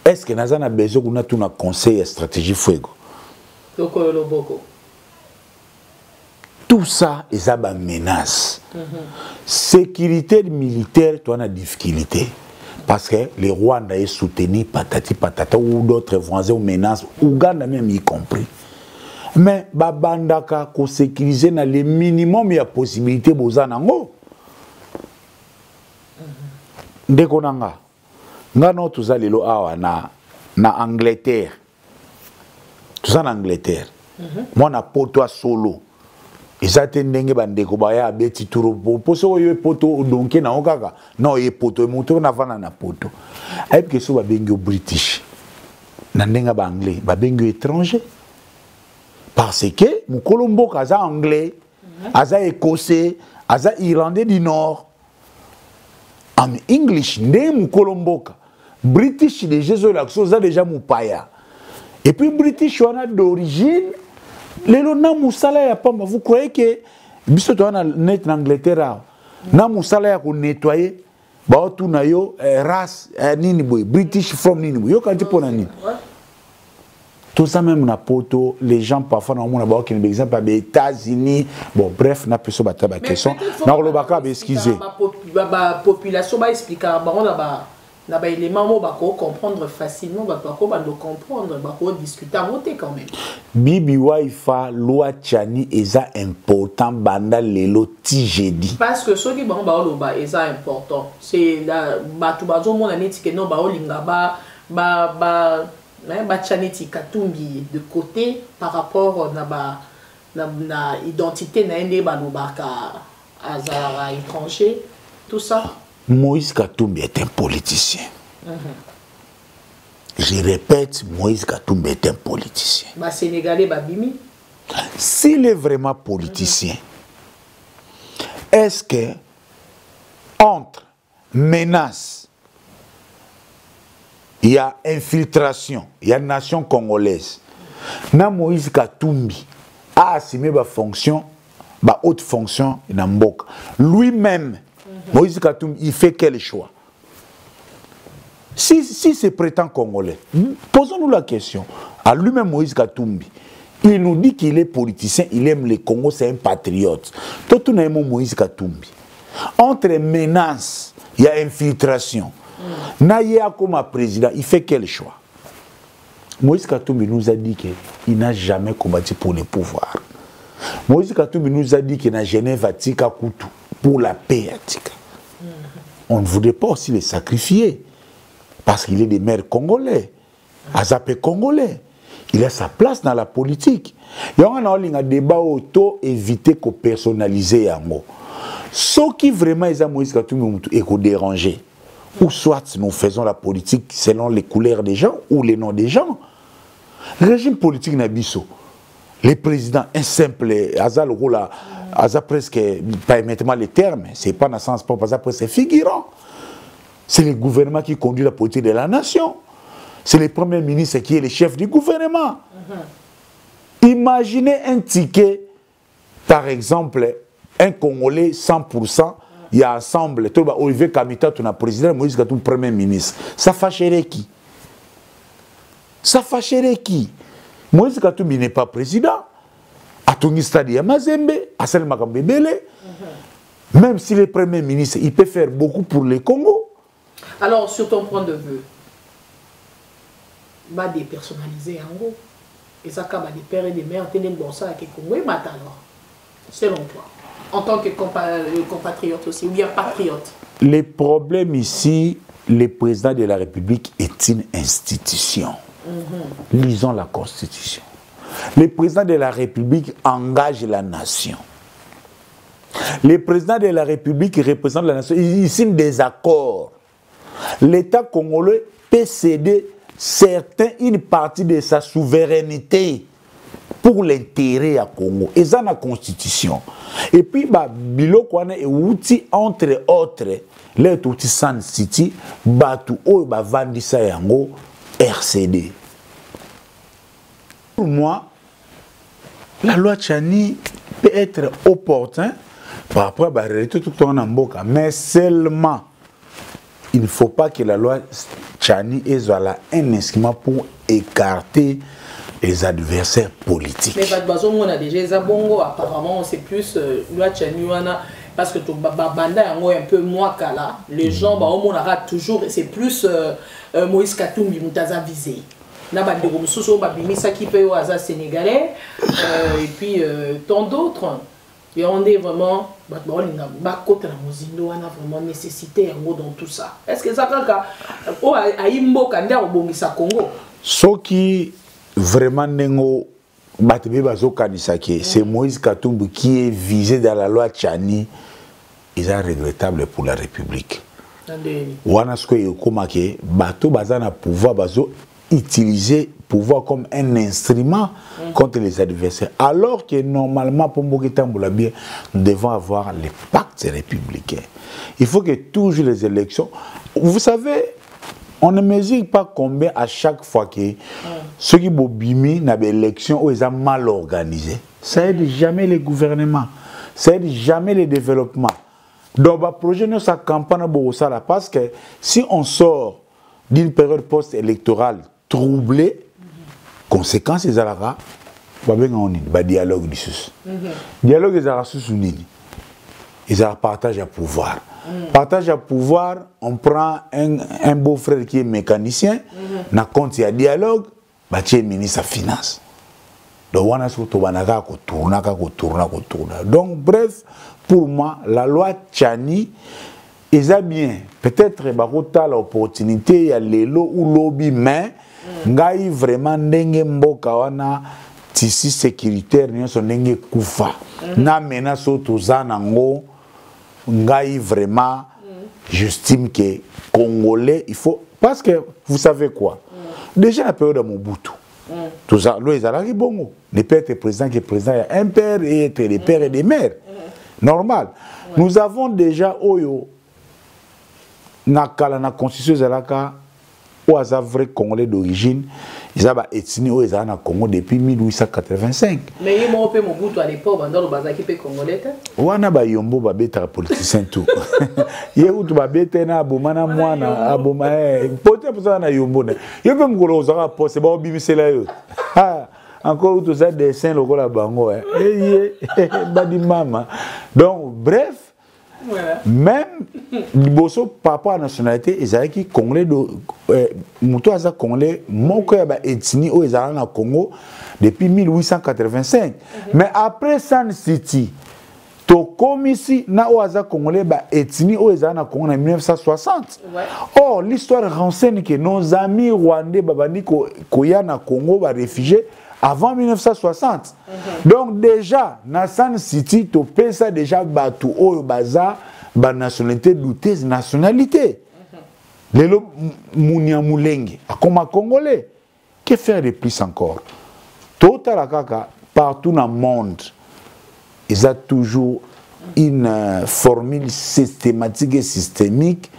Est-ce que nous avons besoin de conseil et stratégie fuego? Tout ça est une menace. Sécurité militaire, tu as une difficulté. Parce que les Rwandais sont soutenus patati patata ou d'autres voisins menaces, Ouganda même y compris. Mais babandaka ko sécuriser na le minimum ya possibilité bozanango. Ndeko nanga. Ngano tuzalelo awa na Angleterre. Tuza na Angleterre. Moi na poto solo. Ezate ndenge bandeko baya beti turo poso yo poto donke na okaka. Non ye poto moto na vana na poto. Ayeb ke so ba bengi British. Na ndenga ba anglais, ba bengi étranger. Parce que mon Colombo aza anglais, aza écossais, aza irlandais du nord. En English, né mon Colombo, British de Jésus l'action déjà mon paya. Et puis British on a d'origine, les lona musala ya pas. Vous croyez que biso to na net en Angleterre, na musala ya ko nettoyer, ba tout na yo race nini boy, British from nini boy. Yo kanti pona nini? Tout ça même na poto, les gens parfois dans le monde par exemple aux États-Unis, bon bref, n'a pas sur la question. Na le baka excusez. La population va expliquer na ba élément mo ba ko comprendre facilement, ba ko ba le comprendre, ba ko discuter en monter quand même. Bibi waifa loi tchani eza important banda lelo ti jeudi. Parce que ceux qui ba lo ba eza important. C'est la ba tout ba zo mon aneti que non ba olinga ba Bachaneti Katumbi de côté par rapport na identité na ende balobaka azara étranger tout ça. Moïse Katumbi est un politicien. Je répète, Moïse Katumbi est un politicien. Ba Sénégalais babimi. S'il est vraiment politicien, est-ce que entre menaces, il y a infiltration, il y a nation congolaise. Na Moïse Katumbi a assumé ma fonction, ma haute fonction dans Mboka. Lui-même, Moïse Katumbi, il fait quel choix? Si c'est prétend congolais, posons-nous la question. À lui-même, Moïse Katumbi, il nous dit qu'il est politicien, il aime le Congo, c'est un patriote. Tout le monde Moïse Katumbi. Entre menaces, il y a infiltration. Naïa comme président, il fait quel choix? Moïse Katumbi nous a dit qu'il n'a jamais combattu pour le pouvoir. Moïse Katumbi nous a dit qu'il n'a jamais Vatika Koutou pour la paix. On ne voudrait pas aussi le sacrifier parce qu'il est des maires congolais, Azapé congolais. Il a sa place dans la politique. Il y a un débat auto éviter qu'on personnalise yango. Ce qui vraiment est Moïse Katumbi est dérangé. Ou soit nous faisons la politique selon les couleurs des gens ou les noms des gens. Le régime politique Nabiso, les présidents, un simple, Aza presque, permettez-moi les termes, c'est pas dans le sens propre, Aza presque figurant. C'est le gouvernement qui conduit la politique de la nation. C'est le premier ministre qui est le chef du gouvernement. Imaginez un ticket, par exemple, un Congolais 100%. Il y a ensemble, Olivier Kamita, tu as président, Moïse Katumbi, premier ministre. Ça fâcherait qui? Ça fâcherait qui? Moïse Katumbi n'est pas président. Atongi Stadi Yamazembe, Asel Makambebele. Même s'il est premier ministre, il peut faire beaucoup pour le Congo. Alors, sur ton point de vue, va dépersonnaliser en gros. Et ça, comme des pères et des mères, t'es bon ça avec le Congo, et maintenant, selon toi. En tant que compatriote aussi, ou bien patriote. Le problème ici, le président de la République est une institution. Lisons la Constitution. Le président de la République engage la nation. Le président de la République représente la nation. Il signe des accords. L'État congolais peut céder une partie de sa souveraineté pour l'intérêt à Congo. Et ça, la Constitution. Et puis, bilo kwana et outil entre autres, les outils San City, batu o vandisa yango RCD. Pour moi, la loi Tchani peut être opportun par rapport à la réalité tout le monde, mais seulement il ne faut pas que la loi Tchani soit là un instrument pour écarter les adversaires politiques. Mais on a déjà bongo apparemment c'est plus loi Tchani parce que tout banda un peu moins là les gens on aura toujours c'est plus Moïse Katumbi mutaza visé. Na ba de mususu ba bimisa qui peut au sénégalais et puis tant d'autres. Et on est vraiment vraiment nécessité dans tout ça. Est-ce que ça Congo? Ce qui vraiment c'est Moïse Katumbi qui est visé dans la loi Tchani. Il est regrettable pour la République. Utiliser pouvoir comme un instrument contre les adversaires. Alors que normalement, pour nous devons avoir les pactes républicains. Il faut que toujours les élections... Vous savez, on ne mesure pas combien à chaque fois que ceux qui ont bimi dans l'élection ou ils ont mal organisé. Ça aide jamais les gouvernements. Ça aide jamais le développement. Donc, le projet de sa campagne, parce que si on sort d'une période post-électorale troublé, conséquence des alara, dialogue dialogue des alara sous-nini, ils ont partage à pouvoir. Partage à pouvoir, on prend un beau-frère qui est mécanicien, na compte il y a dialogue, bâti ministre des Finances. Donc on a surtout donc bref, pour moi, la loi Tchani, ils ont bien, peut-être l'opportunité, il y a l'élo ou lobby, mais ngai vraiment ndenge mboka wana tissu sécuritaire nyonso ndenge kufa na menace tozana ngo ngai vraiment j'estime que Congolais il faut parce que vous savez quoi déjà la période de Mobutu tout ça les alaki bongo les pères étaient présidents qui président il y a un père et des pères et des mères normal nous avons déjà oyo nakala na constitution zalaka ou à vrai Congolais d'origine, ils ont ethnie au Congo depuis 1885. Mais ils m'ont fait Mobutu à l'époque, dans le bazar qui est Congolais. Wana ba yombo ba beta politicien tout. Yéhoutou ba beta na abomana mwana aboma pote pour ça na yombo ne. Yombo mgolo ozara poste ba obimisela yo. Ah encore tout ça dessin lokola bango badi mama. Donc bref. Voilà. Même par rapport à la nationalité, ils ont qui Congolais Congolais, moko ya ba ethnie au na Congo depuis 1885. Mais après San City, to komisi na oaza Congolais ba ethnie au na Congo en 1960. Ouais. Or l'histoire renseigne que nos amis rwandais babandi koya na Congo ba réfugiés avant 1960. Donc déjà, dans San City, tu peux ça déjà battu au baza, ba nationalité douteuse nationalité. Lelo Mounia Moulenge, comme un Congolais. Que faire de plus encore? Total Kaka, partout dans le monde, ils ont toujours une formule systématique et systémique.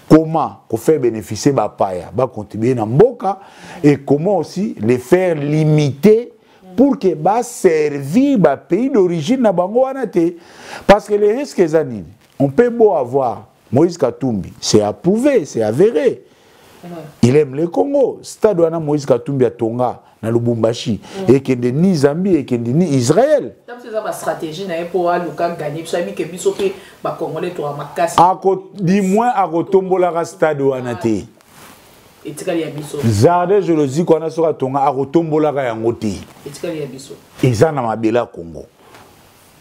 Comment faire bénéficier ba paya, ba contribuer dans mboka et comment aussi les faire limiter pour que ba servir ba pays d'origine na bango wanate parce que les risques anines on peut beau avoir Moïse Katumbi, c'est approuvé, c'est avéré. Il aime le Congo. Stade wana Moïse Katumbi à Tonga na Lubumbashi et que ni Zambie et que ni Israël. C'est ça ma stratégie na pour Luka gagner ça mi que biso pe ba Congolais to makasi. Du moins à retombola stade wana te. Et tikali ya biso. Zade je le dis qu'on a sur Tonga à retombola yango te. Et tikali ya biso. Eza na mabela Congo.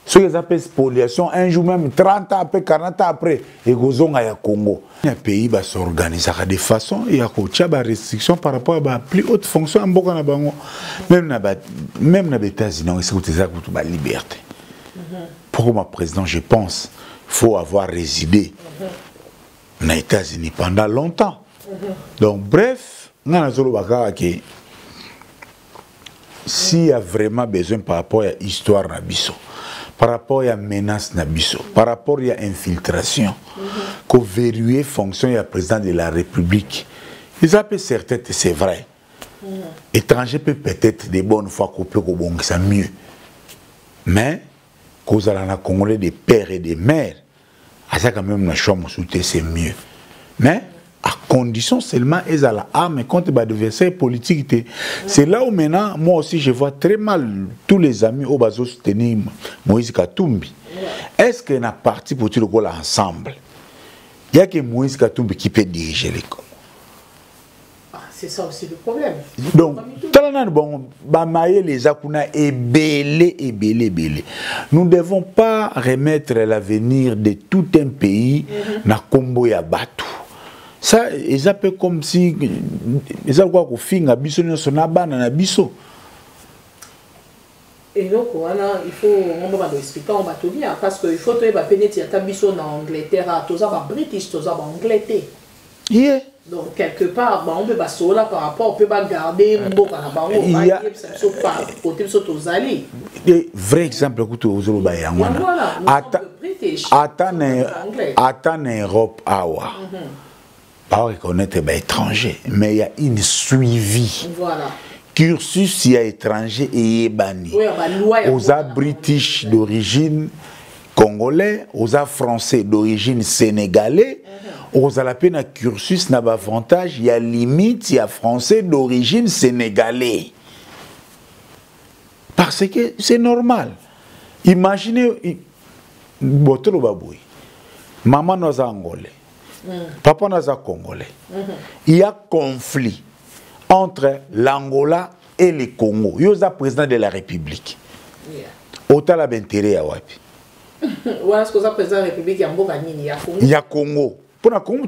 Ce qu'ils appellent spoliation, un jour même, 30 ans après, 40 ans après, et Gozonga ya Congo. Le pays va s'organiser de façon, il y a des restrictions par rapport à la plus haute fonction en Boka. Même dans les États-Unis, c'est la liberté. Pour moi, président, je pense qu'il faut avoir résidé aux États-Unis pendant longtemps. Donc, bref, s'il y a vraiment besoin par rapport à l'histoire de Nabiso, par rapport à la menace Nabiso, par rapport à l'infiltration, qu'on verrouille fonction du président de la République, ils appellent certains, c'est vrai. Étranger peut peut-être des bonnes fois qu'on peut ça mieux. Mais, quand on a Congolais des pères et des mères, à ça quand même la chambre soutien c'est mieux. Mais à condition seulement ils ont la arme contre l'adversaire politique. C'est là où maintenant moi aussi je vois très mal tous les amis au bazo soutenir Moïse Katumbi. Est-ce qu'il y a un parti pour tout le monde ensemble? Il y a que Moïse Katumbi qui peut diriger les Congo. C'est ça aussi le problème. Donc, les Akuna est belé. Nous ne devons pas remettre l'avenir de tout un pays na Kombo ya Batu. Ça, c'est un peu comme si ils ont quoi qu'on finit à biso na bana na biso. Et donc voilà, il faut on va expliquer on va tout dire parce que il faut que va pénétrer ta biso en Angleterre, tous ça va British, tous ça va Angleterre. Yeah. Donc, quelque part, on peut pas là par rapport, on peut pas garder un beau canapé, il y a des vrais exemples que tu attends en Europe, pas reconnaître les étrangers, mais il y a une suivi. Voilà. Cursus, il y a étranger et banni. Aux British d'origine congolais, aux Français d'origine sénégalais. Aux Alapé na cursus n'a pas avantage, il y a limite, il y a français d'origine sénégalais. Parce que c'est normal. Imaginez, Botolo Baboui, maman nous a angolais, papa nous a congolais. Il y a conflit entre l'Angola et le Congo. Il y a président de la République. Autant la intérêt à Wapi. Est-ce que le président de la République il y a Congo. Pour la Congo,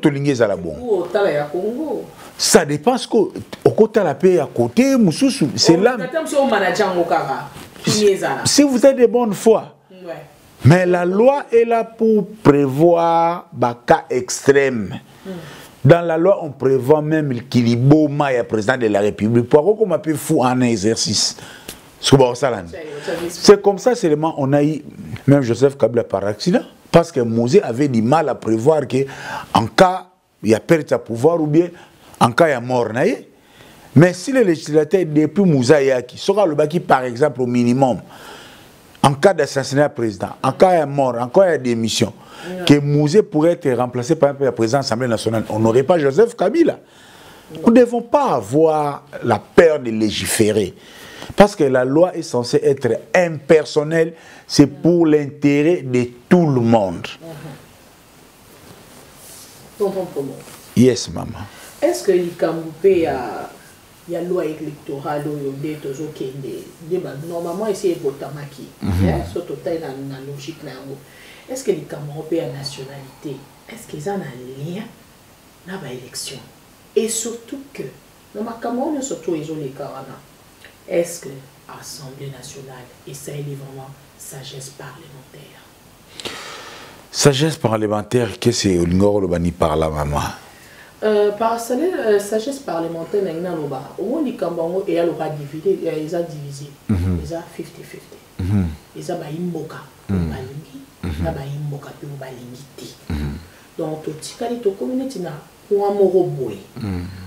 ça dépend ce qu'au côté la paix à côté, c'est là. Si vous êtes de bonne foi, mais la loi est là pour prévoir des cas extrêmes. Dans la loi, on prévoit même qu'il y a président de la République. Pourquoi on peut faire en exercice? C'est comme ça seulement on a eu même Joseph Kabila par accident. Parce que Mosé avait du mal à prévoir qu'en cas il y a perte de pouvoir ou bien en cas il y a mort. Mais si le législateur depuis Moussa Yaki sera le baki par exemple au minimum, en cas d'assassinat président, en cas il y a mort, en cas il y a démission, que Mosé pourrait être remplacé par le président de l'Assemblée nationale, on n'aurait pas Joseph Kabila. Nous ne devons pas avoir la peur de légiférer. Parce que la loi est censée être impersonnelle, c'est pour l'intérêt de tout le monde. Yes, maman. Est-ce que il y a la loi électorale normalement ici est Botamaki, surtout dans la logique est-ce que les Camerounais ont nationalité, est-ce qu'ils ont un lien dans l'élection? Et surtout que dans le Cameroun, surtout ils ont les Karana. Est-ce que l'Assemblée nationale essaye vraiment sagesse parlementaire? Sagesse parlementaire, qu'est-ce que c'est par la maman? Sagesse parlementaire, au moins les Camerounais et alors divisé, ils ont divisé, ils ont 50-50. Ils ont imboka balingi, ils ont imboka pe balingi. Donc tout ce communauté na pour moro boy.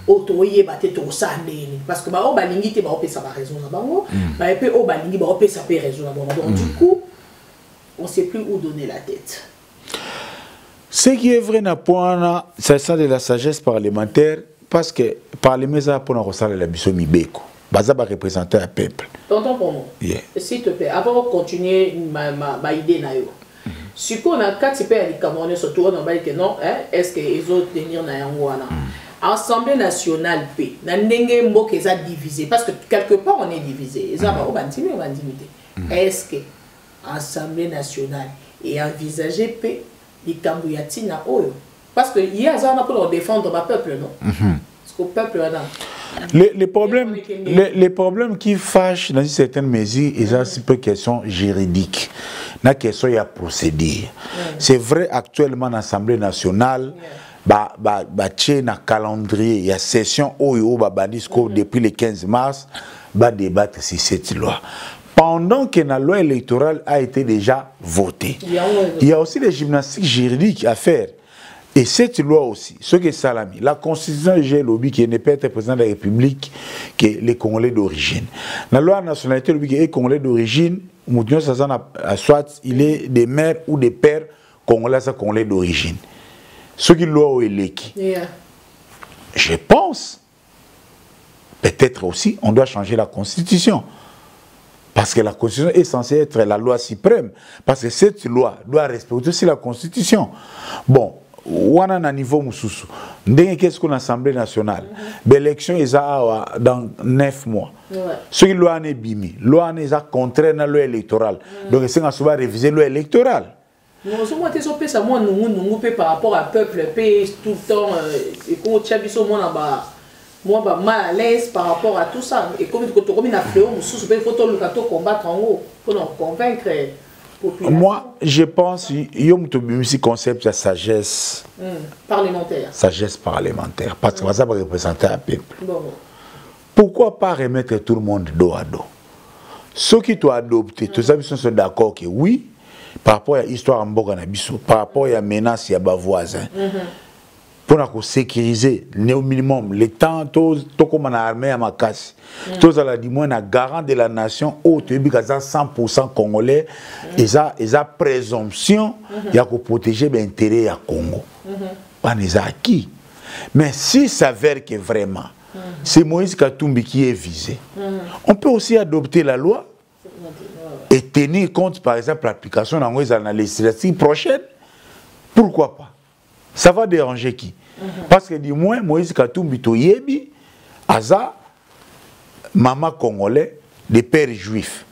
Otoye bate to sandeni parce que ba o balingi te ba o pesa ba raison na bango, ba et o balingi ba o pesa pe raison na bango. Donc du coup, on sait plus où donner la tête. Ce qui est vrai na point c'est ça de la sagesse parlementaire parce que parlementaire pour nous ressortir la biso mibeko. Baza ba représenter le peuple. Tonton pour moi. S'il te plaît, avant de continuer ma idée na yo. Si on a 4 pays à Cameroun, surtout on a dit que non, est-ce qu'ils ont tenir na yangwana? Assemblée nationale P, na ndenge mboka eza divisé parce que quelque part on est divisé. Eza ba bandimi ou bandimité. Est-ce que Assemblée nationale et envisager les Kambuyatina Oyo. Parce qu'il y a ça pour défendre le peuple, non? Parce que le peuple a les problèmes qui fâchent dans certaines mesures, c'est pas question juridique, na question y a procédure. C'est vrai actuellement dans l'Assemblée nationale, na calendrier, il y a session Oyo depuis le 15 mars, débattre sur cette loi. Pendant que la loi électorale a été déjà votée, il y a aussi des gymnastiques juridiques à faire. Et cette loi aussi, ce que Salami, la constitution de lobby qui ne peut être président de la République que les Congolais d'origine. La loi nationalité lobby qui est Congolais d'origine, soit il est des mères ou des pères Congolais, Congolais d'origine. Ce qui loi est l'équi. Je pense, peut-être aussi, on doit changer la constitution. Parce que la constitution est censée être la loi suprême. Parce que cette loi doit respecter aussi la constitution. Bon, on a un niveau moussoussou. Qu'est-ce qu'on a l'Assemblée nationale? L'élection est dans 9 mois. Ce qui loi est bimi. Loi est contraire à la loi électorale. Donc, c'est qu'on va réviser la loi électorale. Par rapport au peuple, tout le temps, et quand tu as vu moi, mal à l'aise par rapport à tout ça. Et comme tu as il faut combattre en haut pour convaincre la population. Moi, je pense qu'il y a un concept de sagesse parlementaire. Sagesse parlementaire. Parce que ça va représenter un peuple. Bon. Pourquoi pas remettre tout le monde dos à dos? Ceux qui t'ont adopté, tous les sont d'accord que oui, par rapport à l'histoire en Boganabiso, par rapport à la menace, il y a des voisins. Pour sécuriser au minimum le temps tout comme on a armé à ma casse tous à la dit moi garant de la nation au début 100% congolais et ça présomption il y a que protéger l'intérêt à Congo pas les acquis mais si ça s'avère que vraiment c'est Moïse Katumbi qui est visé on peut aussi adopter la loi et tenir compte par exemple l'application dans la législative prochaine. Pourquoi pas? Ça va déranger qui? Parce que du moins, Moïse Katumbi Toyebi, Aza, maman congolais, des pères juifs.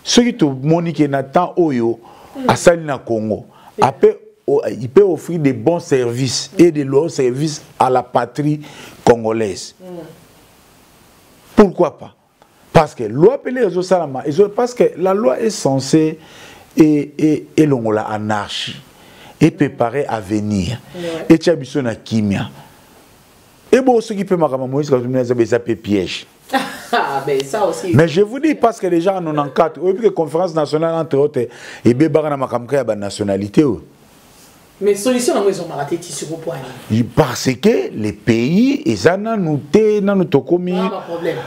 Ceux qui ont moniqué Nathan Oyo, à Salina Congo, il peut offrir des bons services et des lourds services à la patrie congolaise. Pourquoi pas? Parce que loi parce que la loi est censée et l'ongola anarchie. Et préparer à venir. Et tu as besoin de kimia. Et bon, ce qui peut m'arranger, c'est piège. Ça aussi. Mais je vous dis, parce que les gens en ont 4. Et puis, la conférence nationale, entre autres, et bien, la nationalité. Mais solution, ils ont raté sur le point. Parce que les pays, ils ont noté, dans notre commis. Pas de problème.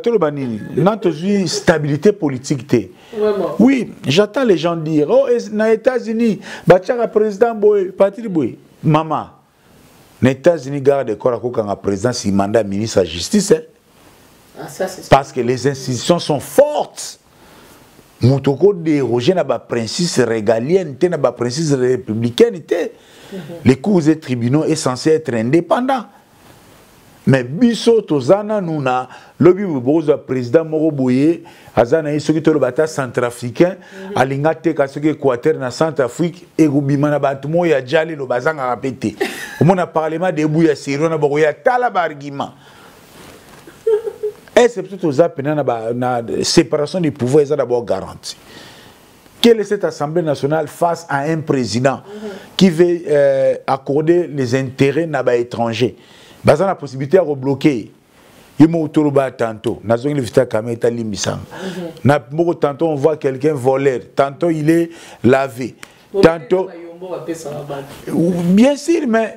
Tout le banini, notre stabilité politique. Vraiment. Oui, j'attends les gens dire, oh, aux États-Unis, le président Boy, Patrick Boy, maman, les États-Unis gardent quoi quand le président s'il mandat ministre de la justice. Ah, ça, parce que les institutions sont fortes. Moutoko déroger na ba principe régalien, na ba principe républicain. Les cours et tribunaux sont censés être indépendants. Mais biso tozana nuna lobi bozo président Moroboye azana isoki to le bata centrafricain alinga te ka soki Équateur na Centrafrique et gubima na batu mo ya jali lo bazanga rapete omona parlement de buya siro na boya tala ba argument et c'est plutôt ça na séparation des pouvoirs est d'abord garantie. Quelle est cette Assemblée nationale face à un président qui veut accorder les intérêts na étrangers? Bazan la possibilité à rebloquer. Il m'a tantôt. Tantôt on voit quelqu'un voler. Tantôt il est lavé. Tantôt. Bien sûr, mais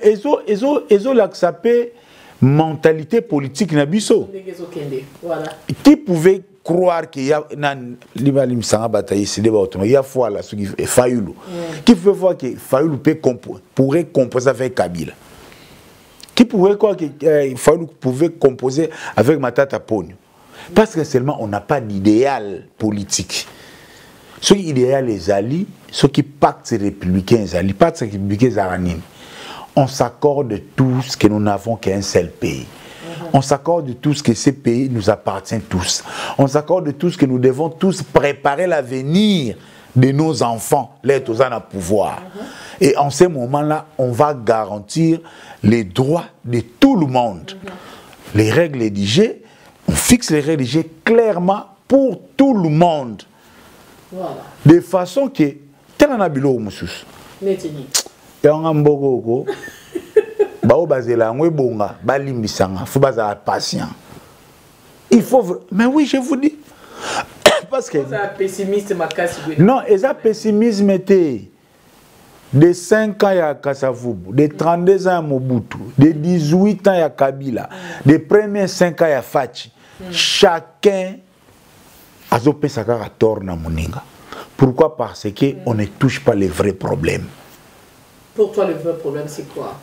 ils ont l'accepté mentalité politique nabiso. Qui pouvait croire qu'il y a foi là ce qui est Fayoulou. Qui pouvait voir que Fayoulou pourrait composer avec Kabila. Qui pouvait quoi qu'il pouvait composer avec Matata Pogno. Parce que seulement on n'a pas d'idéal politique. Ce qui idéal les alliés, ce qui pacte républicains les alliés, pacte républicains aranines. On s'accorde de tout ce que nous n'avons qu'un seul pays. On s'accorde de tout ce que ces pays nous appartiennent tous. On s'accorde de tout ce que nous devons tous préparer l'avenir de nos enfants, les tous en pouvoir. Et en ce moment-là, on va garantir les droits de tout le monde. Les règles rédigées, on fixe les règles rédigées clairement pour tout le monde. Voilà. De façon que, tel en a bilo moussous. Netini. Et on a un bogo, bao bazela ngwe bonga, balimbisanga, faut baza patient. Il faut, mais oui, je vous dis. Parce que. C'est un pessimiste, ma casse. Non, et ça pessimisme était de 5 ans à Kassavoubou, de 32 ans à Mobutu, de 18 ans à Kabila, des premiers 5 ans à Fachi. Chacun a zopé sa cara tort na moninga. Pourquoi? Parce qu'on ne touche pas les vrais problèmes. Pour toi, le vrai problème, c'est quoi?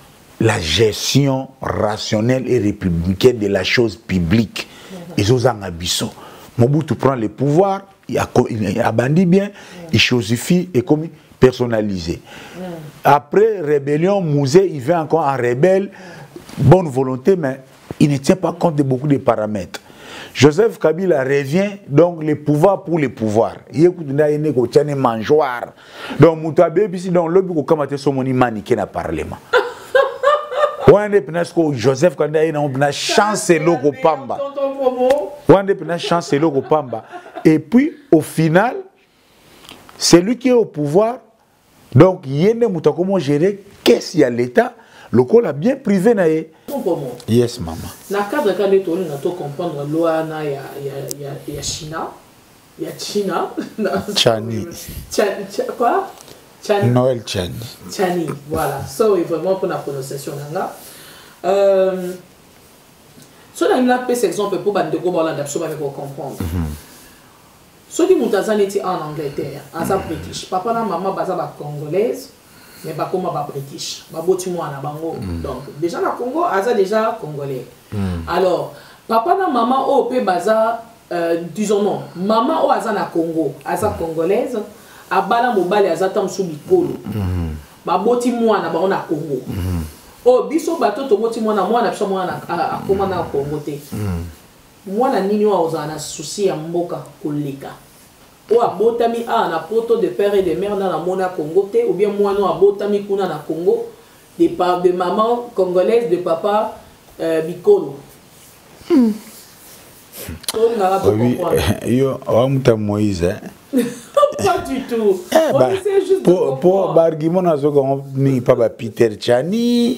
La gestion rationnelle et républicaine de la chose publique. Et Zozangabiso. Mobutu prend le pouvoir, il a bandit bien, il chosifie et comme personnalisé. Après rébellion, Mouzé, il vient encore en rebelle, bonne volonté, mais il ne tient pas compte de beaucoup de paramètres. Joseph Kabila revient, donc le pouvoir pour le pouvoir. Il écoute une mangeoire. Donc, Moutabe, donc, l'objet qu'on a son maniqué dans le Parlement. Joseph Kabila a chance au Pamba. Chance au Pamba. Et puis, au final, c'est lui qui est au pouvoir. Donc, il y a comment gérer qu'est-ce qu'il y a l'État. Le col a bien privé naé. Yes, maman. Dans le cadre de l'état, on a comprendre la loi il y a China. Il y a China. Chani. Quoi? Chani. Noël Chani. Chani, voilà. Ça, c'est vraiment pour la prononciation. Si on a un exemple pour que vous comprendre. Ceux qui sont en Angleterre, en British, papa et maman sont congolaises. Mais pas comme pas british, pas botimo na bango. Donc déjà na Congo, aza déjà congolais. Alors papa na maman au pe baza disons non, maman au aza na Congo, aza congolaise, abala mobali aza tam sou bikolo. Ba botimo na bango na Congo. Oh biso bato to botimo na mwana biso mwana akoma na Congo te. Mwana nini wa ozana souci ya mboka koleka. Ou à Botami a un poto de père et de mère dans la Mona Congo, ou bien moi non à Botami Kuna na Congo, de maman congolaise, de papa Bikolo. Oui, yo, on Moïse. Pas du tout. Pour l'argument, on n'a pas Peter Chani,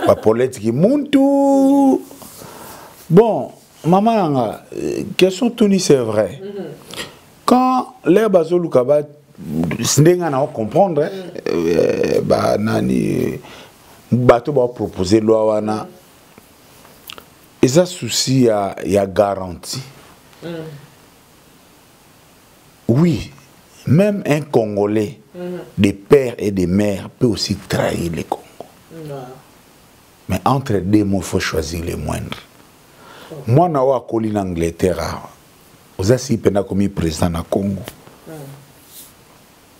pas Paulette Kimuntu. Bon, maman, question Tony, c'est vrai. Quand les bazolu kaba s'ndenga na comprendre ba nani bato ba proposer loi wana et ça souci ya garantie. Oui, même un Congolais de père et de mère peut aussi trahir le Congo. Mais entre deux mots, il faut choisir les moindres. Moi na wa koli en Angleterre. Vous avez commis président na Congo.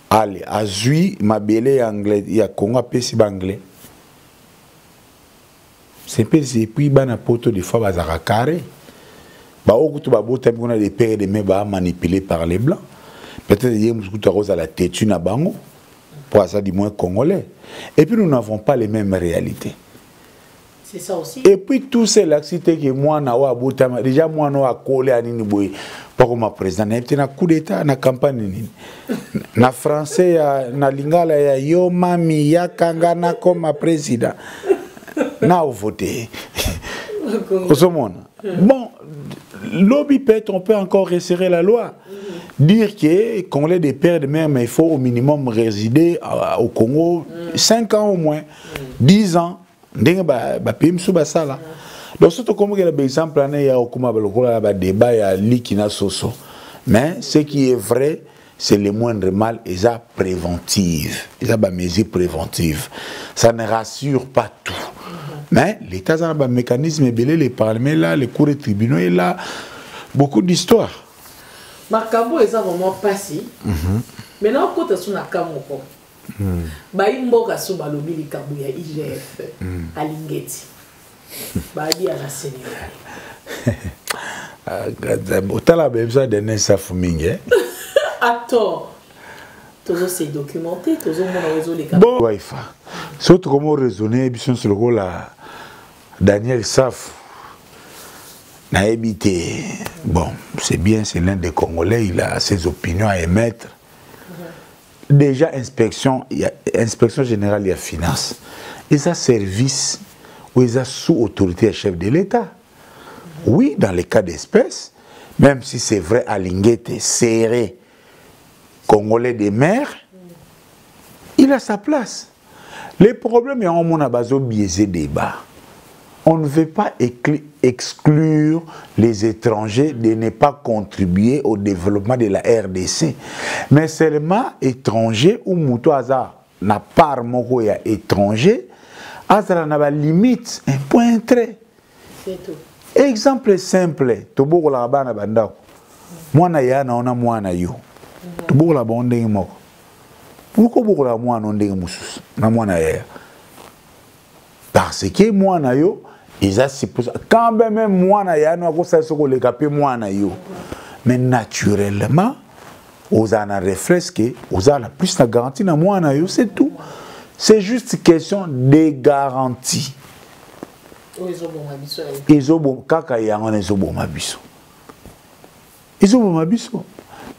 Allez, Azui, ma belle anglais, il y a Congo, pesi anglais. C'est peu et puis bana poto des fois bazara carré. Ba okutu ba bota on a des pères de meba manipulés par les blancs. Peut-être y a musukuta rose à la tête na bango pour ça du moins congolais. Et puis nous n'avons pas les mêmes réalités. C'est ça aussi. Et puis tout c'est l'accident que moi na wa bota déjà moi no a collé à nini boy. Pas comme président, il y a un coup d'état dans la campagne. Na français, na lingala, ya yo mami, ya kangana comme président. Na voté. Bon, lobby pète, on peut encore resserrer la loi. Dire que qu'on est des pères de mère, mais il faut au minimum résider au Congo 5 ans au moins, 10 ans. Donc, surtout comme par exemple, il y a un débat, il y a l'ikina soso. Mais ce qui est vrai, c'est le moindre mal, et ça préventive. Et ça, mesure préventive. Ça ne rassure pas tout. Mais l'État a un mécanisme, les parlements là, les cours et tribunaux et là, beaucoup d'histoires. Makambo est vraiment passé. Maintenant, quand on a Kamoko, Baimboka Souba Lobili Kabuya IGF, Alingeti. Badi à la Sénégal. Autant la besoin de Nessa Fumingue. Attends. Toujours c'est documenté, toujours mon réseau les cas. Bon, Wi-Fi. Surtout comment raisonner, bien sur le rôle à Daniel Saf. N'a habité. Bon, c'est bien, c'est l'un des Congolais, il a ses opinions à émettre. Déjà, inspection générale, il y a finance. Et ça, service, ou ils ont sous autorité à chef de l'État. Oui, dans les cas d'espèce, même si c'est vrai à Linguete, serré, Congolais des mers, il a sa place. Les problèmes, il y a un bazo biaisé débat. On ne veut pas exclure les étrangers de ne pas contribuer au développement de la RDC. Mais seulement étrangers ou mouto hasard n'a pas moko ya étranger, hasard n'a pas limite, un point trait. C'est tout. Exemple simple, toboko la bana bandako. Mwana ya na ona mwana yo. Toboko la bonde moko. Pourquoi boko la mwana ndenge mususu na mwana ya? Parce que mwana yo ils supposé quand même mwana ya no akosa soko le kapé mwana yo. Mais naturellement aux ana refresque, aux ana plus la garantie na mwana yo, c'est tout. C'est juste question de garantie. Kaka yango na ezobo mabiso. Ezobo mabiso.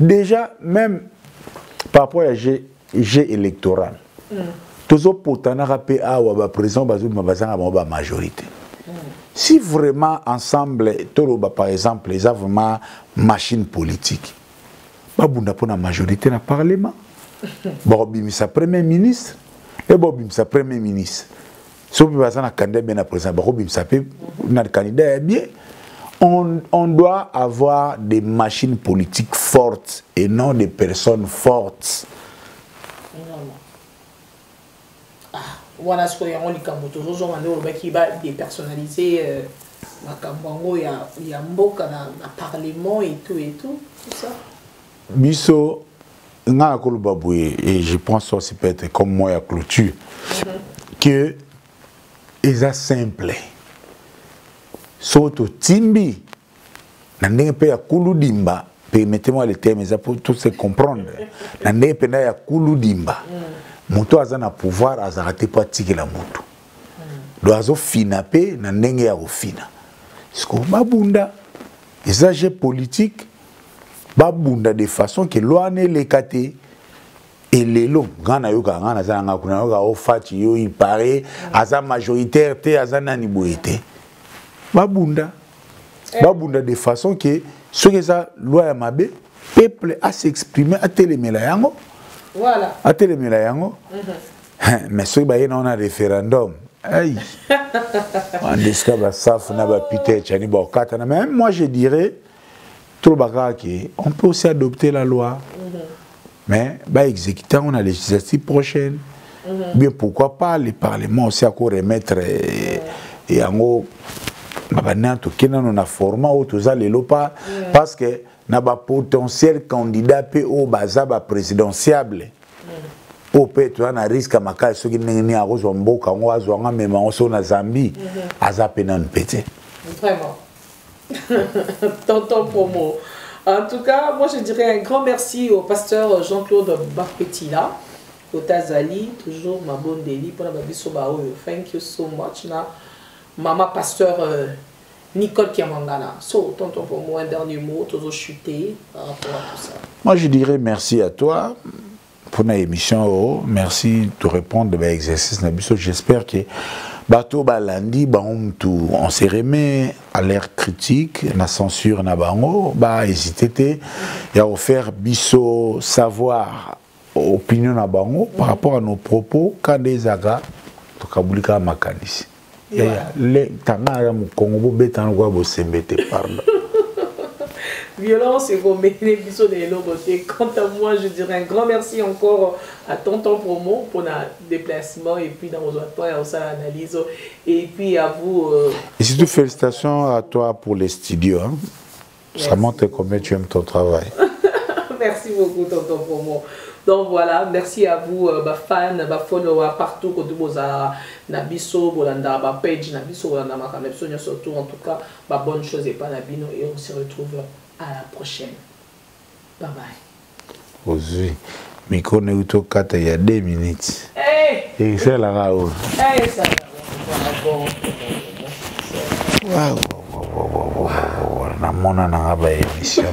Déjà même par rapport à jeu électoral. Tozo potana rapé awa ba président bazo mabazanga ba majorité. Si vraiment ensemble toloba par exemple les vraiment machine politique. Ba bunda pona majorité na parlement. Bon bimisa premier ministre et bon bimisa premier ministre. On doit avoir des machines politiques fortes et non des personnes fortes. Voilà ce qu'on a dit, dépersonnalisé, il y a un parlement et tout ça. Bisso, et je pense aussi peut-être comme moi à clôture, que c'est simple. Soto timbi, nandenge pe ya kuludimba, permettez-moi le terme, pour tout se comprendre. Nandenge pe na ya kuludimba, muto azana pouvoir azarate pa tiki la mutu. Do azo fina pe nandenge ya ofina. Sko babunda, exagé politique, babunda de façon que loane le kate. Et les lots, gana yoka gana zanga kuna yoka ofati yo il paraît aza majoritaire te aza nani boité. Babunda de façon que ce que ça loi mabe peuple a s'exprimer à télémela yango. Voilà. À télémela yango. Mais ce que on a référendum. Aïe. On discute ba saf na ba Peter chani ba okata na même moi je dirais trop baka que on peut aussi adopter la loi. Mais bah exécuter on a législative prochaine. Bien pourquoi pas les parlements aussi à quoi remettre et en gros babananto kena on a format au tout ça les lopa parce que n'a pas potentiel candidat pe au bazaba présidentiable. Au peut on a risque à makai ceux qui n'ont pas reçu mboka on a zoanga même on sont na Zambie aza penan pété. Vraiment. Tonton promo. En tout cas, moi je dirais un grand merci au pasteur Jean-Claude Bapetila, au Tazali, toujours ma bonne délit pour la babiso bao. Thank you so much. Na maman pasteur Nicole Kiamangana. So, tonton pour moi un dernier mot, toujours chuté par rapport à tout ça. Moi je dirais merci à toi pour l'émission. Merci de répondre à l'exercice. J'espère que bateau balandi on s'est remis à l'ère critique la censure na bango ba hésité et a offert biso savoir opinion na bango par rapport à nos propos quand des aga to kabulika makanisi ya le tanga mu Congo betano kwa bosembete pardon. Violence et vos bénéficiaux de l'autre côté. Quant à moi, je dirais un grand merci encore à Tonton Promo pour notre déplacement et puis dans vos autres analyse et puis à vous. Et surtout félicitations à toi pour les studios. Hein. Ça montre combien tu aimes ton travail. Merci beaucoup Tonton Promo. Donc voilà, merci à vous, fans, followers partout que vous avez nabiso, bolanda, page, nabiso, bolanda, surtout en tout cas, bonne chose et pas nabino et on se retrouve à la prochaine. Bye bye. Aux yeux. Micro ne uto kata il y a 2 minutes. Et c'est la rao. Waouh. Na mona na ngaba émission.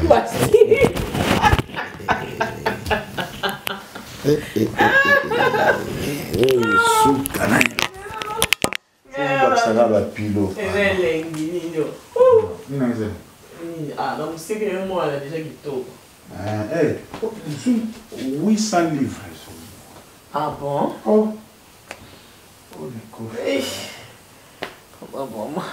Ah, donc c'est que moi, elle a déjà quitté. 800 livres. Ah bon? Oh. Oh, les coffres. Comment bon, moi?